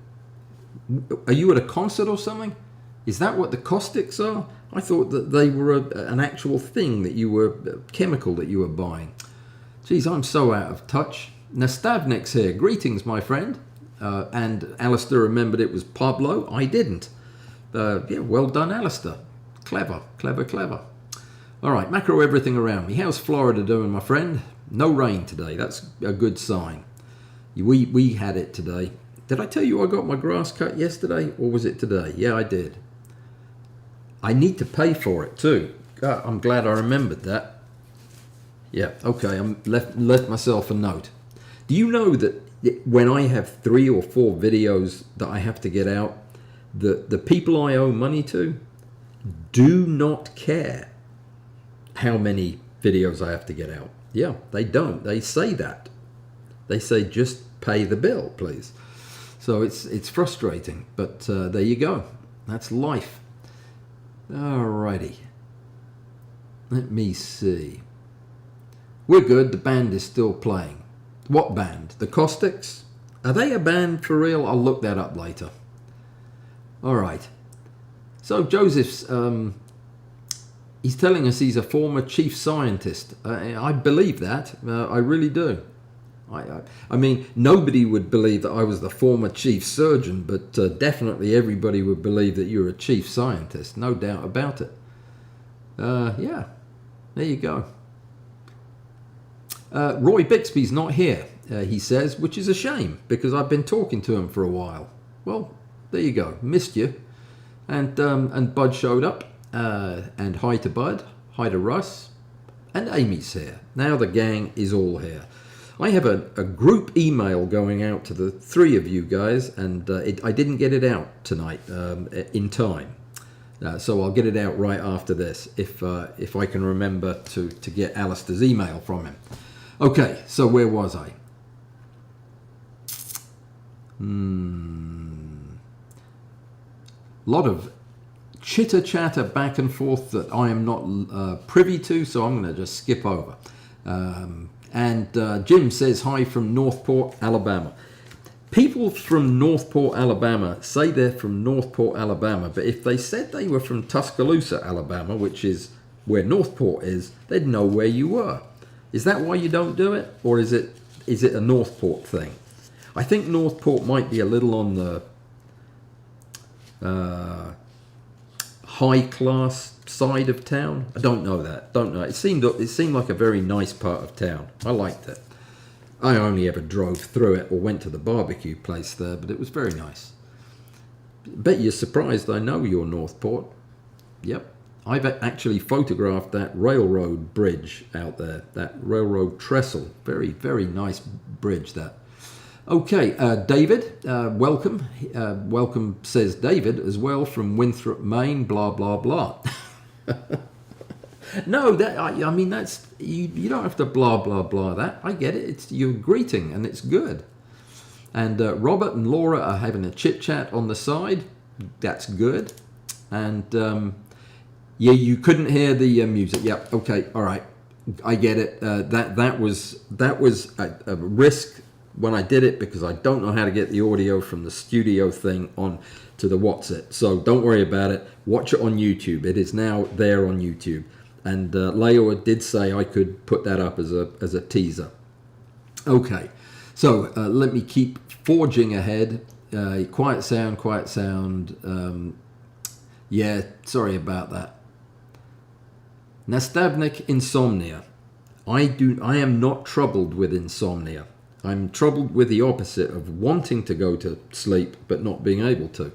Are you at a concert or something? Is that what the caustics are? I thought that they were an actual thing that you were, a chemical that you were buying. Geez, I'm so out of touch. Nastavnik's here. Greetings, my friend. And Alistair remembered it was Pablo. I didn't. Yeah, well done, Alistair. Clever. All right, macro everything around me. How's Florida doing, my friend? No rain today. That's a good sign. We had it today. Did I tell you I got my grass cut yesterday, or was it today? Yeah, I did. I need to pay for it too. God, I'm glad I remembered that. Yeah, okay, I left myself a note. Do you know that when I have 3 or 4 videos that I have to get out, the people I owe money to do not care how many videos I have to get out. Yeah, they don't. They say that. They say just pay the bill, please. So it's frustrating, but there you go. That's life. Alrighty. Let me see. We're good. The band is still playing. What band? The Caustics? Are they a band for real? I'll look that up later. All right. So Joseph's, he's telling us he's a former chief scientist. I believe that. I really do. I mean, nobody would believe that I was the former chief surgeon, but definitely everybody would believe that you're a chief scientist. No doubt about it. Yeah, there you go. Roy Bixby's not here, he says, which is a shame because I've been talking to him for a while. Well, there you go. Missed you. And Bud showed up. And hi to Bud. Hi to Russ. And Amy's here. Now the gang is all here. I have a group email going out to the 3 of you guys, and I didn't get it out tonight in time. So I'll get it out right after this if I can remember to get Alistair's email from him. Okay, so where was I? Lot of chitter chatter back and forth that I am not privy to, so I'm going to just skip over. And Jim says hi from Northport, Alabama. People from Northport, Alabama say they're from Northport, Alabama, but if they said they were from Tuscaloosa, Alabama, which is where Northport is, they'd know where you were. Is that why you don't do it? Or is it a Northport thing? I think Northport might be a little on the high class side of town. I don't know that. Don't know. It seemed like a very nice part of town. I liked it. I only ever drove through it or went to the barbecue place there, but it was very nice. Bet you're surprised I know you're Northport. Yep. I've actually photographed that railroad bridge out there, that railroad trestle. Very, very nice bridge, that. Okay, David, welcome. Welcome, says David, as well, from Winthrop, Maine, blah, blah, blah. No, I mean, that's, you don't have to blah, blah, blah that. I get it. It's your greeting, and it's good. And Robert and Laura are having a chit-chat on the side. That's good. And, yeah, you couldn't hear the music. Yep, okay, all right. I get it. That was a risk when I did it, because I don't know how to get the audio from the studio thing on to the What's It. So don't worry about it. Watch it on YouTube. It is now there on YouTube. And Leo did say I could put that up as a teaser. Okay, so let me keep forging ahead. Quiet sound. Yeah, sorry about that. Nastavnik insomnia. I am not troubled with insomnia. I'm troubled with the opposite of wanting to go to sleep but not being able to.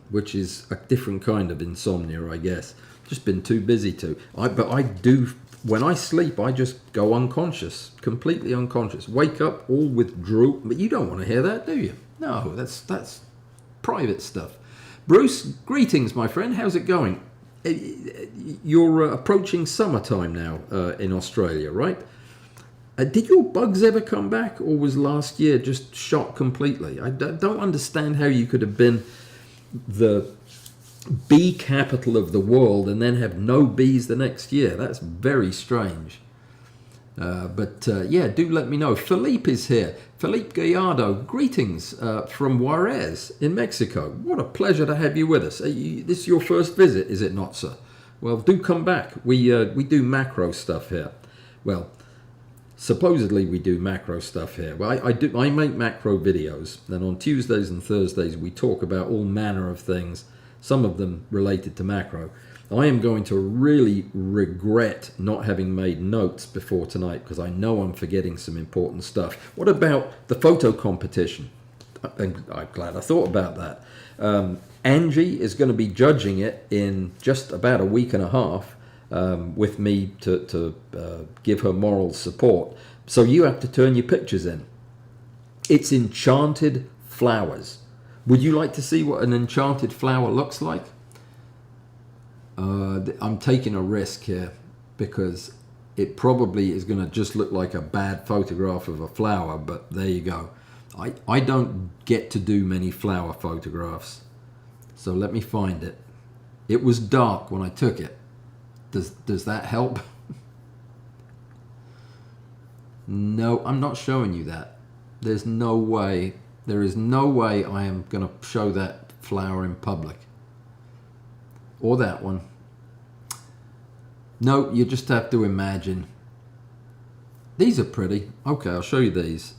which is a different kind of insomnia, I guess. Just been too busy to. But I do, when I sleep, I just go unconscious, completely unconscious. Wake up all with drool. But you don't want to hear that, do you? No, that's private stuff. Bruce, greetings, my friend. How's it going? You're approaching summertime now in Australia, right? Did your bugs ever come back, or was last year just shot completely? I don't understand how you could have been the bee capital of the world and then have no bees the next year. That's very strange. But yeah, do let me know. Philippe is here. Philippe Gallardo, greetings from Juarez in Mexico. What a pleasure to have you with us. This is your first visit, is it not, sir? Well, do come back. We do macro stuff here. Well, supposedly we do macro stuff here. Well, I make macro videos. Then on Tuesdays and Thursdays we talk about all manner of things, some of them related to macro. I am going to really regret not having made notes before tonight because I know I'm forgetting some important stuff. What about the photo competition? I'm glad I thought about that. Angie is going to be judging it in just about a week and a half with me to give her moral support. So you have to turn your pictures in. It's enchanted flowers. Would you like to see what an enchanted flower looks like? I'm taking a risk here because it probably is going to just look like a bad photograph of a flower, but there you go. I don't get to do many flower photographs, so let me find it. It was dark when I took it. Does that help? No, I'm not showing you that. There's no way. There is no way I am going to show that flower in public. Or that one. No, you just have to imagine. These are pretty. Okay, I'll show you these.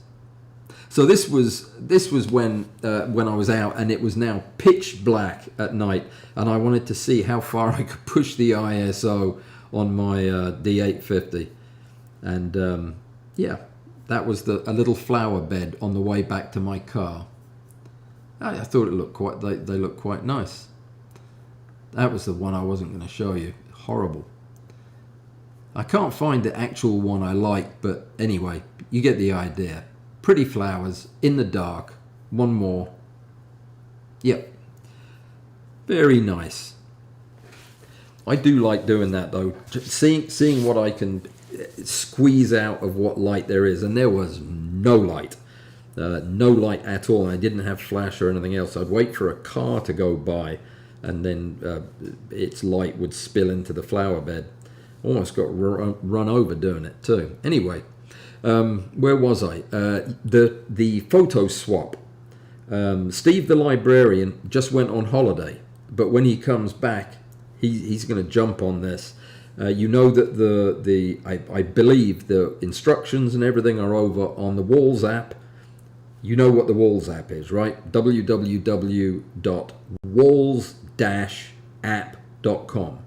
So this was when I was out, and it was now pitch black at night, and I wanted to see how far I could push the ISO on my D850, and yeah, that was a little flower bed on the way back to my car. I thought it looked quite. They looked quite nice. That was the one I wasn't going to show you. Horrible. I can't find the actual one I like, but anyway, you get the idea. Pretty flowers in the dark. One more. Yep. Very nice. I do like doing that though. Seeing what I can squeeze out of what light there is, and there was no light. No light at all. I didn't have flash or anything else. I'd wait for a car to go by, and then its light would spill into the flower bed. Almost got run over doing it too. Anyway, where was I? The photo swap. Steve the librarian just went on holiday, but when he comes back, he's going to jump on this. You know that I believe the instructions and everything are over on the Walls app. You know what the Walls app is, right? www.walls-app.com.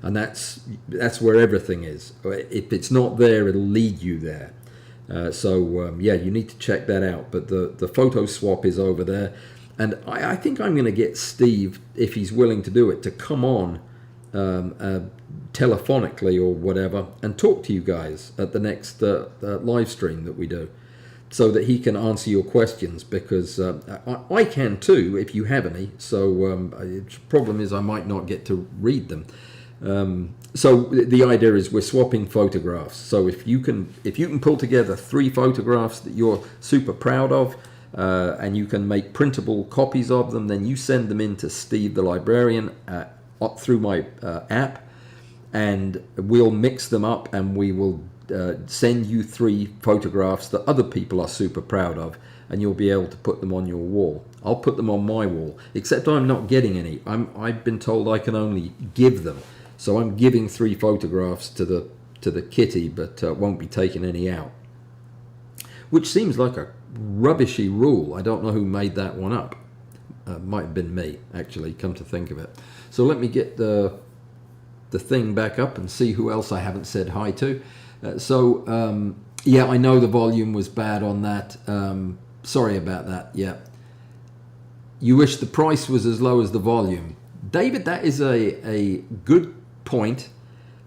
And that's where everything is. If it's not there, it'll lead you there. Yeah, you need to check that out. But the photo swap is over there. And I think I'm going to get Steve, if he's willing to do it, to come on telephonically or whatever and talk to you guys at the next live stream that we do, so that he can answer your questions, because I can too if you have any. So the problem is I might not get to read them. So the idea is we're swapping photographs. So if you can pull together 3 photographs that you're super proud of, and you can make printable copies of them, then you send them in to Steve the librarian through my app, and we'll mix them up, and we will send you 3 photographs that other people are super proud of, and you'll be able to put them on your wall. I'll put them on my wall, except I'm not getting any. I've been told I can only give them. So I'm giving 3 photographs to the kitty, but won't be taking any out. Which seems like a rubbishy rule. I don't know who made that one up. Might have been me, actually, come to think of it. So let me get the thing back up and see who else I haven't said hi to. Yeah, I know the volume was bad on that. Sorry about that. Yeah. you wish the price was as low as the volume. David, that is a good point,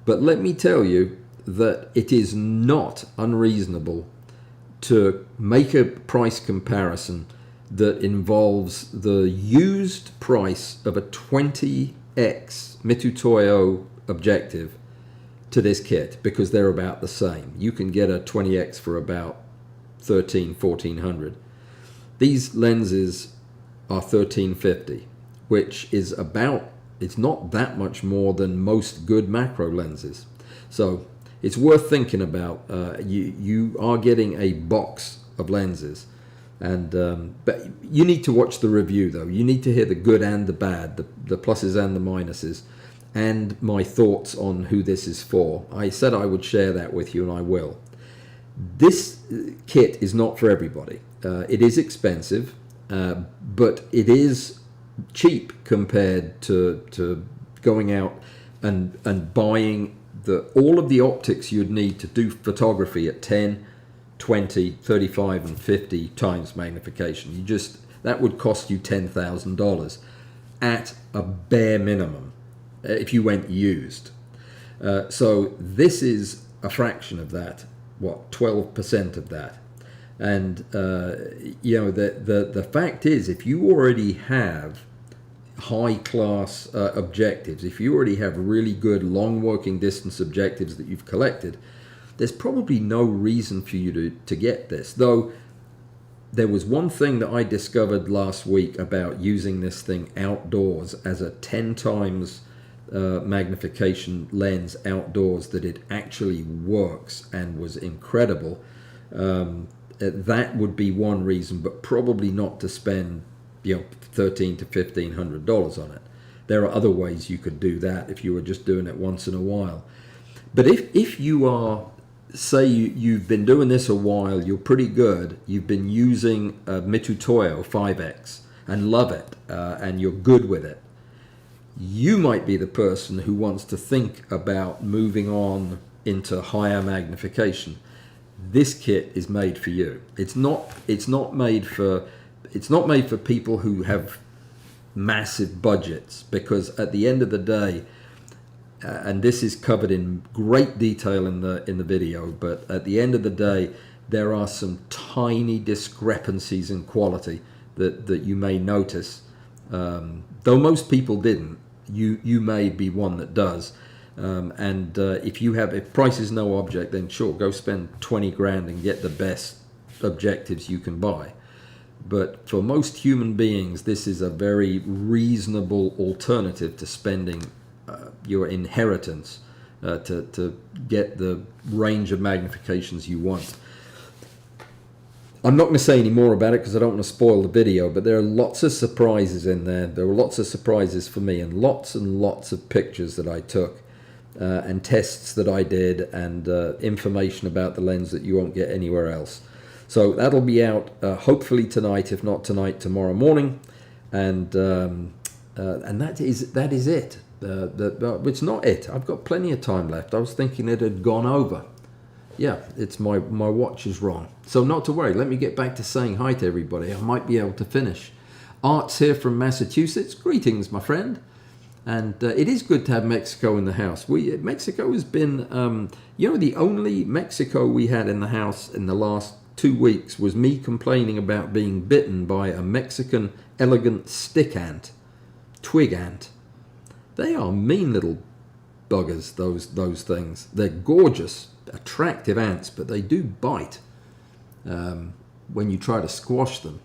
but let me tell you that it is not unreasonable to make a price comparison that involves the used price of a 20x Mitutoyo objective to this kit, because they're about the same. You can get a 20x for about $1,300-1,400. These lenses are $1,350, which is about, it's not that much more than most good macro lenses. So it's worth thinking about. You are getting a box of lenses, and but you need to watch the review though. You need to hear the good and the bad, the pluses and the minuses, and my thoughts on who this is for. I said I would share that with you, and I will. This kit is not for everybody. It is expensive, but it is cheap compared to going out and buying all of the optics you'd need to do photography at 10, 20, 35, and 50 times magnification. That would cost you $10,000 at a bare minimum if you went used. So this is a fraction of that. What, 12% of that? And the fact is, if you already have high class objectives, if you already have really good long working distance objectives that you've collected, there's probably no reason for you to get this. Though there was one thing that I discovered last week about using this thing outdoors as a 10 times magnification lens outdoors, that it actually works and was incredible. That would be one reason, but probably not to spend $1,300 to $1,500 on it. There are other ways you could do that if you were just doing it once in a while. But if you are, say you've been doing this a while, you're pretty good, you've been using a Mitutoyo 5X and love it, and you're good with it, you might be the person who wants to think about moving on into higher magnification. This kit is made for you. It's not made for people who have massive budgets, because at the end of the day, and this is covered in great detail in the video, but at the end of the day, there are some tiny discrepancies in quality that you may notice. Though most people didn't, you may be one that does. If price is no object, then sure, go spend 20 grand and get the best objectives you can buy. But for most human beings, this is a very reasonable alternative to spending your inheritance to get the range of magnifications you want. I'm not going to say any more about it because I don't want to spoil the video, but there are lots of surprises in there. There were lots of surprises for me, and lots of pictures that I took, and tests that I did, and information about the lens that you won't get anywhere else. So that'll be out hopefully tonight, if not tonight, tomorrow morning, and that is it. It's not it. I've got plenty of time left. I was thinking it had gone over. Yeah, it's my watch is wrong. So not to worry. Let me get back to saying hi to everybody. I might be able to finish. Art's here from Massachusetts. Greetings, my friend. And it is good to have Mexico in the house. Mexico has been, the only Mexico we had in the house in the last 2 weeks was me complaining about being bitten by a Mexican elegant stick ant, twig ant. They are mean little buggers, those things. They're gorgeous, attractive ants, but they do bite when you try to squash them.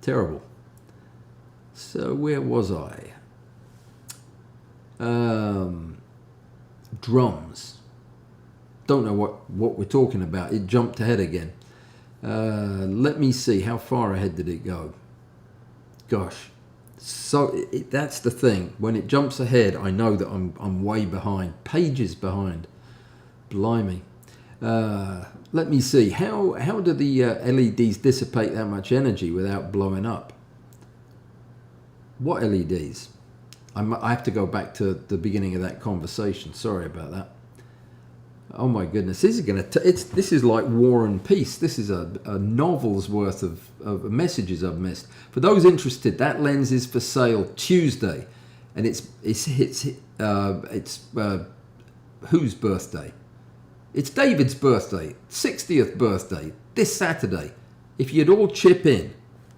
Terrible. So where was I? Drums. Don't know what we're talking about. It jumped ahead again. Let me see. How far ahead did it go? Gosh. So that's the thing. When it jumps ahead, I know that I'm way behind. Pages behind. Blimey. Let me see. How do the LEDs dissipate that much energy without blowing up? What LEDs? I have to go back to the beginning of that conversation. Sorry about that. Oh my goodness, this is this is like War and Peace. This is a novel's worth of messages I've missed. For those interested, that lens is for sale Tuesday, and it's whose birthday? It's David's birthday, 60th birthday, this Saturday. If you'd all chip in,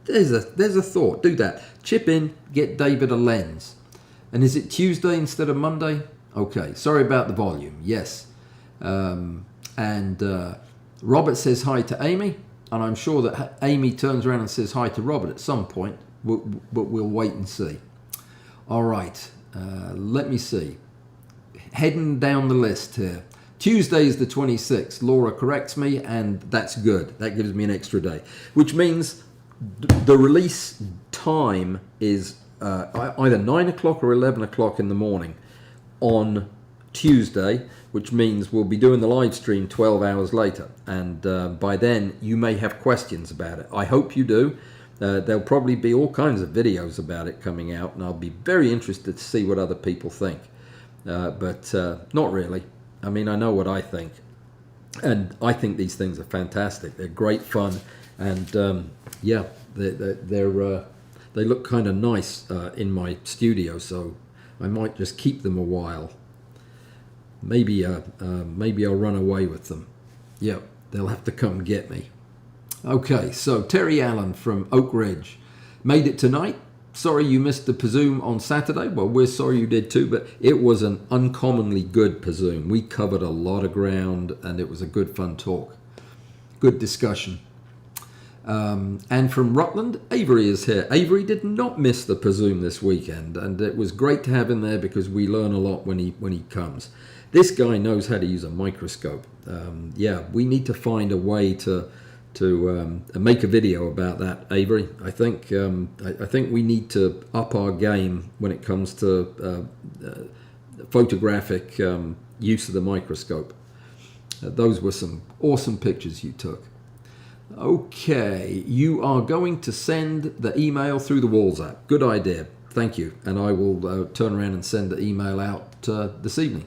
there's a thought. Do that. Chip in, get David a lens. And is it Tuesday instead of Monday? Okay, sorry about the volume. Yes. Robert says hi to Amy, and I'm sure that Amy turns around and says hi to Robert at some point, but we'll wait and see. All right, let me see. Heading down the list here. Tuesday is the 26th. Laura corrects me, and that's good. That gives me an extra day, which means the release time is either 9 o'clock or 11 o'clock in the morning on Tuesday, which means we'll be doing the live stream 12 hours later, and by then you may have questions about it. I hope you do. There'll probably be all kinds of videos about it coming out, and I'll be very interested to see what other people think, but not really. I mean, I know what I think, and I think these things are fantastic. They're great fun, and yeah, they look kind of nice in my studio, so I might just keep them a while. Maybe I'll run away with them. Yep, they'll have to come get me. Okay, so Terry Allan from Oak Ridge made it tonight. Sorry you missed the presume on Saturday. Well, we're sorry you did too, but it was an uncommonly good presume. We covered a lot of ground, and it was a good fun talk. Good discussion. And from Rutland, Avery is here. Avery did not miss the presume this weekend, and it was great to have him there because we learn a lot when he comes. This guy knows how to use a microscope. Yeah, we need to find a way to make a video about that, Avery. I think we need to up our game when it comes to photographic use of the microscope. Those were some awesome pictures you took. Okay, you are going to send the email through the Walls app. Good idea. Thank you. And I will turn around and send the email out this evening.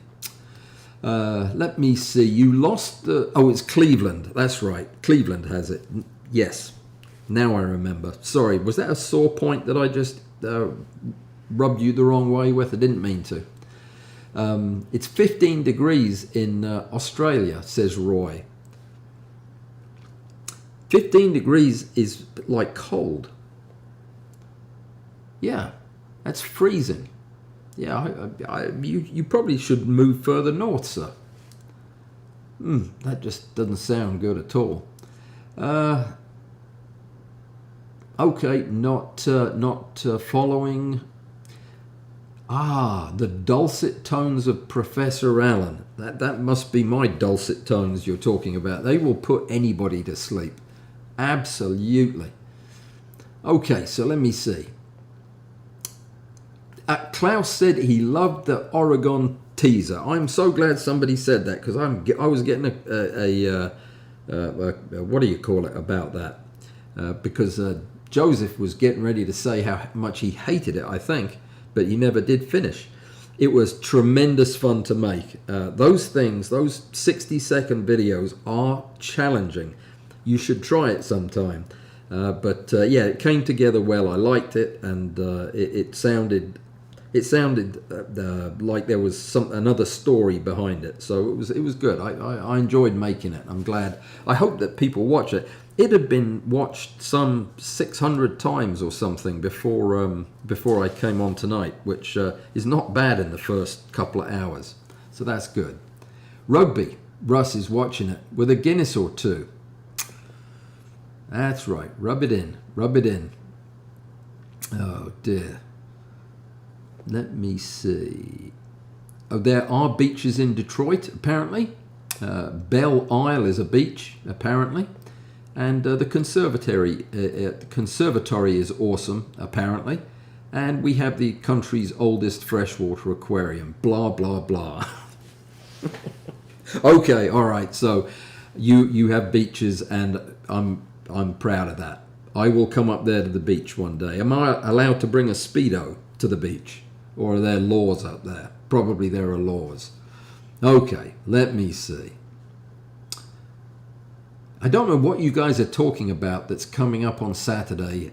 Let me see. You lost the... Oh, it's Cleveland. That's right. Cleveland has it. Yes. Now I remember. Sorry. Was that a sore point that I just rubbed you the wrong way with? I didn't mean to. It's 15 degrees in Australia, says Roy. 15 degrees is like cold. Yeah. That's freezing. Yeah, you probably should move further north, sir. That just doesn't sound good at all. Okay, not following. The dulcet tones of Professor Allan. That must be my dulcet tones you're talking about. They will put anybody to sleep. Absolutely. Okay, so let me see. Klaus said he loved the Oregon teaser. I'm so glad somebody said that, because I was getting a what do you call it about that? Because Joseph was getting ready to say how much he hated it, I think, but he never did finish. It was tremendous fun to make. Those things, those 60-second videos are challenging. You should try it sometime. But yeah, it came together well. I liked it, and it sounded like there was another story behind it. So it was good. I enjoyed making it. I'm glad. I hope that people watch it. It had been watched some 600 times or something before I came on tonight, which is not bad in the first couple of hours. So that's good. Rugby. Russ is watching it with a Guinness or two. That's right. Rub it in. Rub it in. Oh, dear. Let me see. Oh, there are beaches in Detroit, apparently. Belle Isle is a beach, apparently. And the conservatory is awesome, apparently. And we have the country's oldest freshwater aquarium. Blah, blah, blah. Okay, all right. So you have beaches, and I'm proud of that. I will come up there to the beach one day. Am I allowed to bring a Speedo to the beach? Or are there laws up there? Probably there are laws. Okay, let me see. I don't know what you guys are talking about that's coming up on Saturday.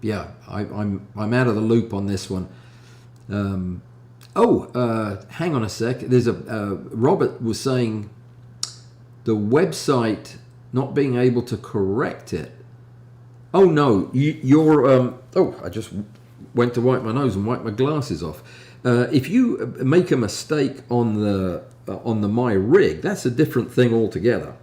Yeah, I'm out of the loop on this one. Hang on a sec. There's Robert was saying the website not being able to correct it. Oh no, you're. I just went to wipe my nose and wipe my glasses off. If you make a mistake on the My Rig, that's a different thing altogether.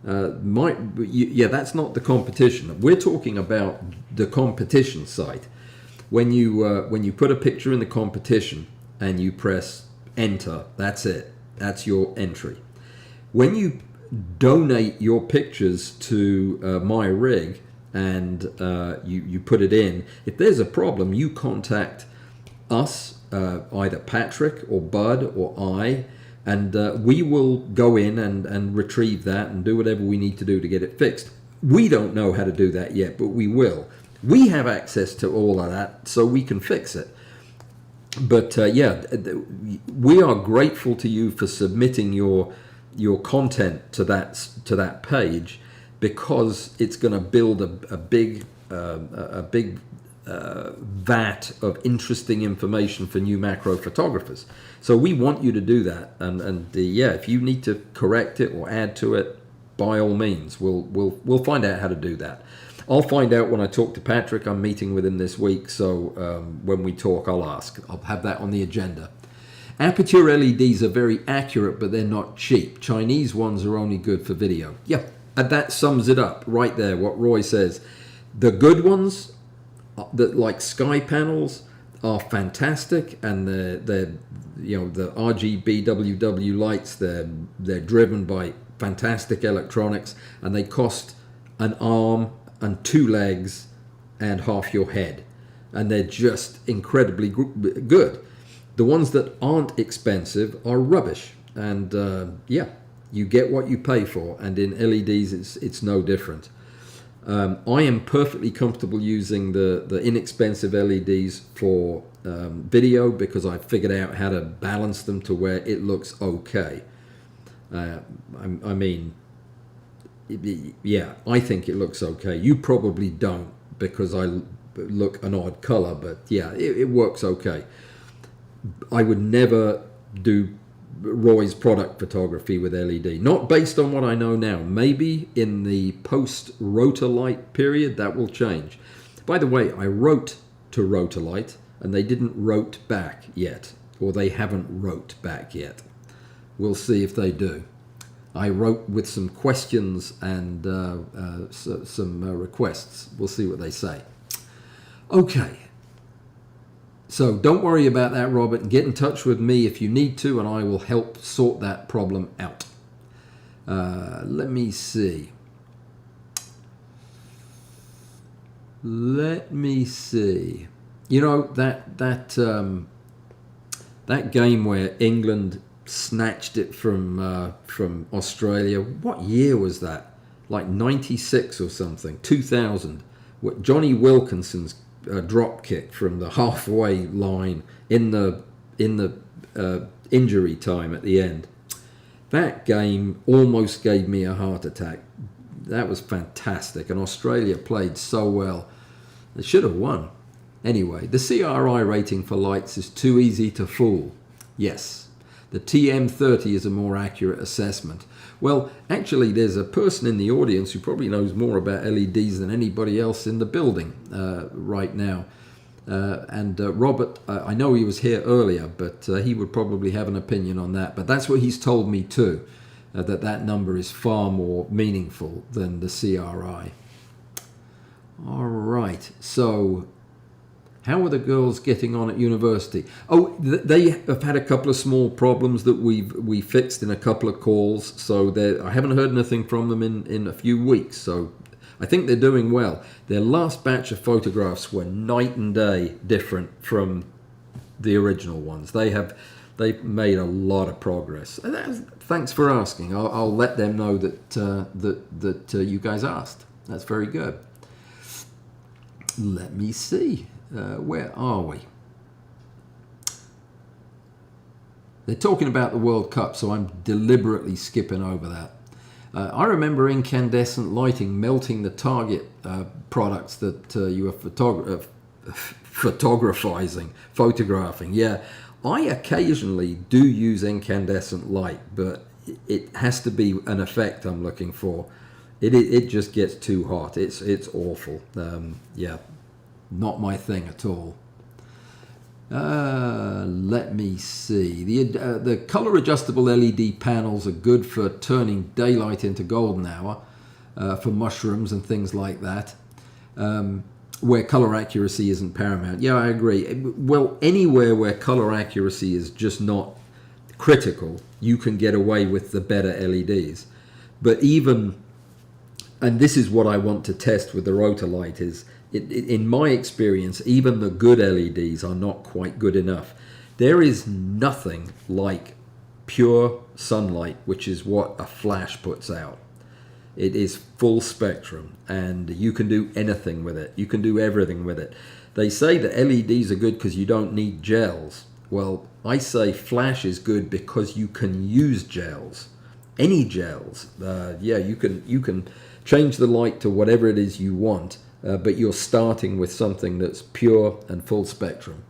That's not the competition. We're talking about the competition site. When you put a picture in the competition and you press enter, that's it. That's your entry. When you donate your pictures to My Rig and you put it in, if there's a problem, you contact us, either Patrick or Bud or I, and we will go in and retrieve that and do whatever we need to do to get it fixed. We don't know how to do that yet, but we will. We have access to all of that, so we can fix it. But we are grateful to you for submitting your content to that page, because it's going to build a big vat of interesting information for new macro photographers. So we want you to do that, and if you need to correct it or add to it, by all means, we'll find out how to do that. I'll find out when I talk to Patrick. I'm meeting with him this week, so when we talk, I'll ask. I'll have that on the agenda. Aperture LEDs are very accurate, but they're not cheap. Chinese ones are only good for video. Yeah, and that sums it up right there, what Roy says. The good ones, that like sky panels, are fantastic, and they're the RGB WW lights, they're driven by fantastic electronics, and they cost an arm and 2 legs and half your head, and they're just incredibly good. The ones that aren't expensive are rubbish, and you get what you pay for, and in LEDs it's no different. I am perfectly comfortable using the inexpensive LEDs for video, because I've figured out how to balance them to where it looks okay. I think it looks okay. You probably don't, because I look an odd color, but yeah, it works okay. I would never do Roy's product photography with LED, not based on what I know now. Maybe in the post Rotolight period that will change. By the way, I wrote to Rotolight and they didn't wrote back yet, or they haven't wrote back yet. We'll see if they do. I wrote with some questions and some requests. We'll see what they say. Okay. So don't worry about that, Robert. Get in touch with me if you need to, and I will help sort that problem out. Let me see. You know, that game where England snatched it from Australia. What year was that? Like 96 or something, 2000. What Johnny Wilkinson's drop kick from the halfway line in the injury time at the end. That game almost gave me a heart attack. That was fantastic, and Australia played so well. They should have won. Anyway, the CRI rating for lights is too easy to fool. Yes. The TM30 is a more accurate assessment. Well, actually, there's a person in the audience who probably knows more about LEDs than anybody else in the building right now. Robert, I know he was here earlier, but he would probably have an opinion on that. But that's what he's told me too, that number is far more meaningful than the CRI. All right, so how are the girls getting on at university? Oh, they have had a couple of small problems that we fixed in a couple of calls. So I haven't heard anything from them in a few weeks. So I think they're doing well. Their last batch of photographs were night and day different from the original ones. They've made a lot of progress. Thanks for asking. I'll let them know that you guys asked. That's very good. Let me see. Where are we? They're talking about the World Cup, so I'm deliberately skipping over that. I remember incandescent lighting melting the target products that you were photographing. Yeah, I occasionally do use incandescent light, but it has to be an effect I'm looking for. It just gets too hot. It's awful. Yeah, not my thing at all. Let me see. The color adjustable LED panels are good for turning daylight into golden hour, for mushrooms and things like that, where color accuracy isn't paramount. Yeah, I agree. Well, anywhere where color accuracy is just not critical, you can get away with the better LEDs. But even, and this is what I want to test with the rotor light, is in my experience, even the good LEDs are not quite good enough. There is nothing like pure sunlight, which is what a flash puts out. It is full spectrum, and you can do anything with it. You can do everything with it. They say that LEDs are good because you don't need gels. Well, I say flash is good because you can use gels. Any gels. Yeah, you can change the light to whatever it is you want. But you're starting with something that's pure and full spectrum.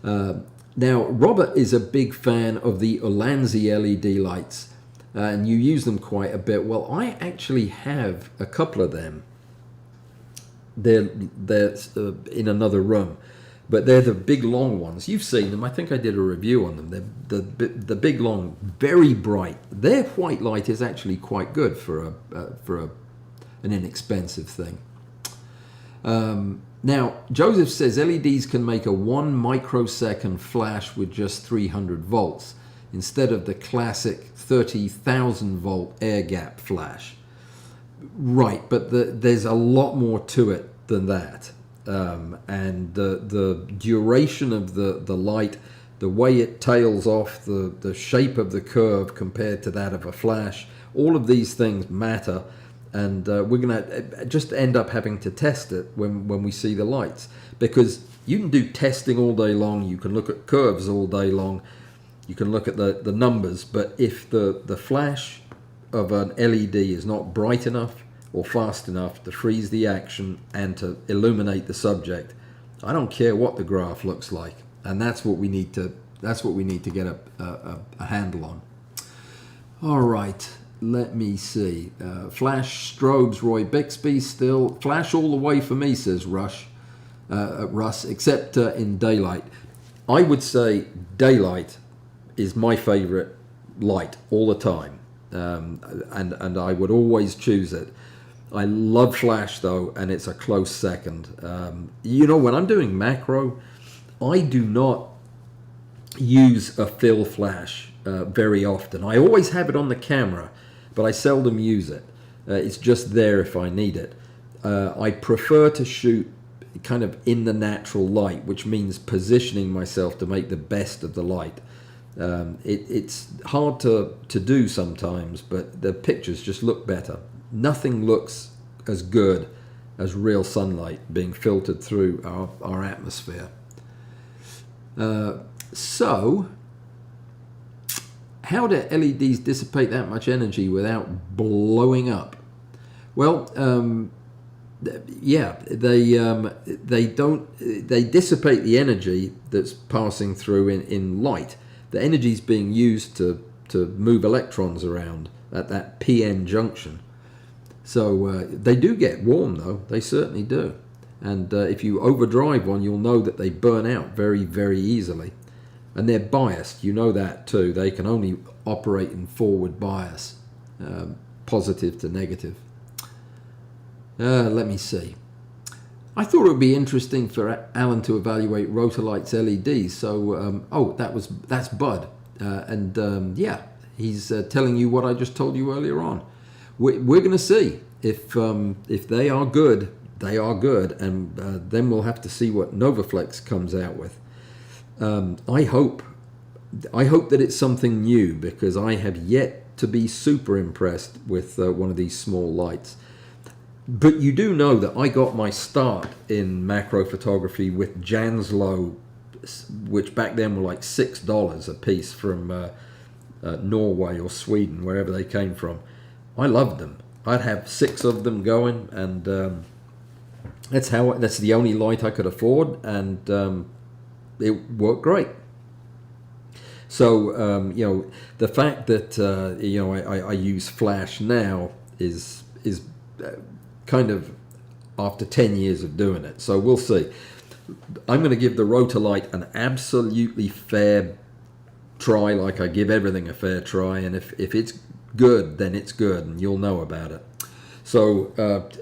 Now, Robert is a big fan of the Ulanzi LED lights, and you use them quite a bit. Well, I actually have a couple of them. They're in another room, but they're the big long ones. You've seen them. I think I did a review on them. They're the big long, very bright. Their white light is actually quite good for an inexpensive thing. Now, Joseph says LEDs can make a 1 microsecond flash with just 300 volts instead of the classic 30,000 volt air gap flash. Right, but there's a lot more to it than that. And the duration of the light, the way it tails off, the shape of the curve compared to that of a flash, all of these things matter. And we're going to just end up having to test it when we see the lights. Because you can do testing all day long, you can look at curves all day long, you can look at the numbers, but if the flash of an LED is not bright enough or fast enough to freeze the action and to illuminate the subject, I don't care what the graph looks like. And that's what we need to get a handle on. All right. Let me see. Flash strobes, Roy Bixby still. Flash all the way for me, says Russ, except in daylight. I would say daylight is my favorite light all the time. And I would always choose it. I love flash though, and it's a close second. When I'm doing macro, I do not use a fill flash very often. I always have it on the camera, but I seldom use it. It's just there if I need it. I prefer to shoot kind of in the natural light, which means positioning myself to make the best of the light. It's hard to do sometimes, but the pictures just look better. Nothing looks as good as real sunlight being filtered through our atmosphere. So, how do LEDs dissipate that much energy without blowing up? Well, yeah, they dissipate the energy that's passing through in light. The energy is being used to move electrons around at that PN junction. So they do get warm though, they certainly do. And if you overdrive one, you'll know that they burn out very, very easily. And they're biased, you know that too. They can only operate in forward bias, positive to negative. Let me see. I thought it would be interesting for Allan to evaluate Rotolight's LEDs. So, that's Bud. Yeah, he's telling you what I just told you earlier on. We're going to see if they are good, they are good. And then we'll have to see what Novaflex comes out with. I hope that it's something new, because I have yet to be super impressed with one of these small lights. But you do know that I got my start in macro photography with Janslow which back then were like $6 a piece from Norway or Sweden, wherever they came from. I loved them. I'd have 6 of them going, and that's the only light I could afford, and it worked great. So the fact that I use flash now is kind of after 10 years of doing it. So we'll see. I'm going to give the Rotolight an absolutely fair try, like I give everything a fair try, and if it's good, then it's good, and you'll know about it. So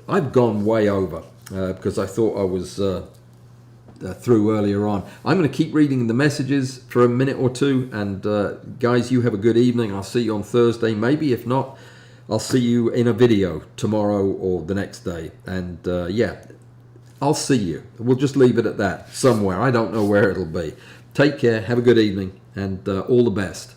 I've gone way over because I thought I was through earlier on. I'm going to keep reading the messages for a minute or two, and guys, you have a good evening. I'll see you on Thursday. Maybe if not, I'll see you in a video tomorrow or the next day. And I'll see you. We'll just leave it at that somewhere. I don't know where it'll be. Take care. Have a good evening, and all the best.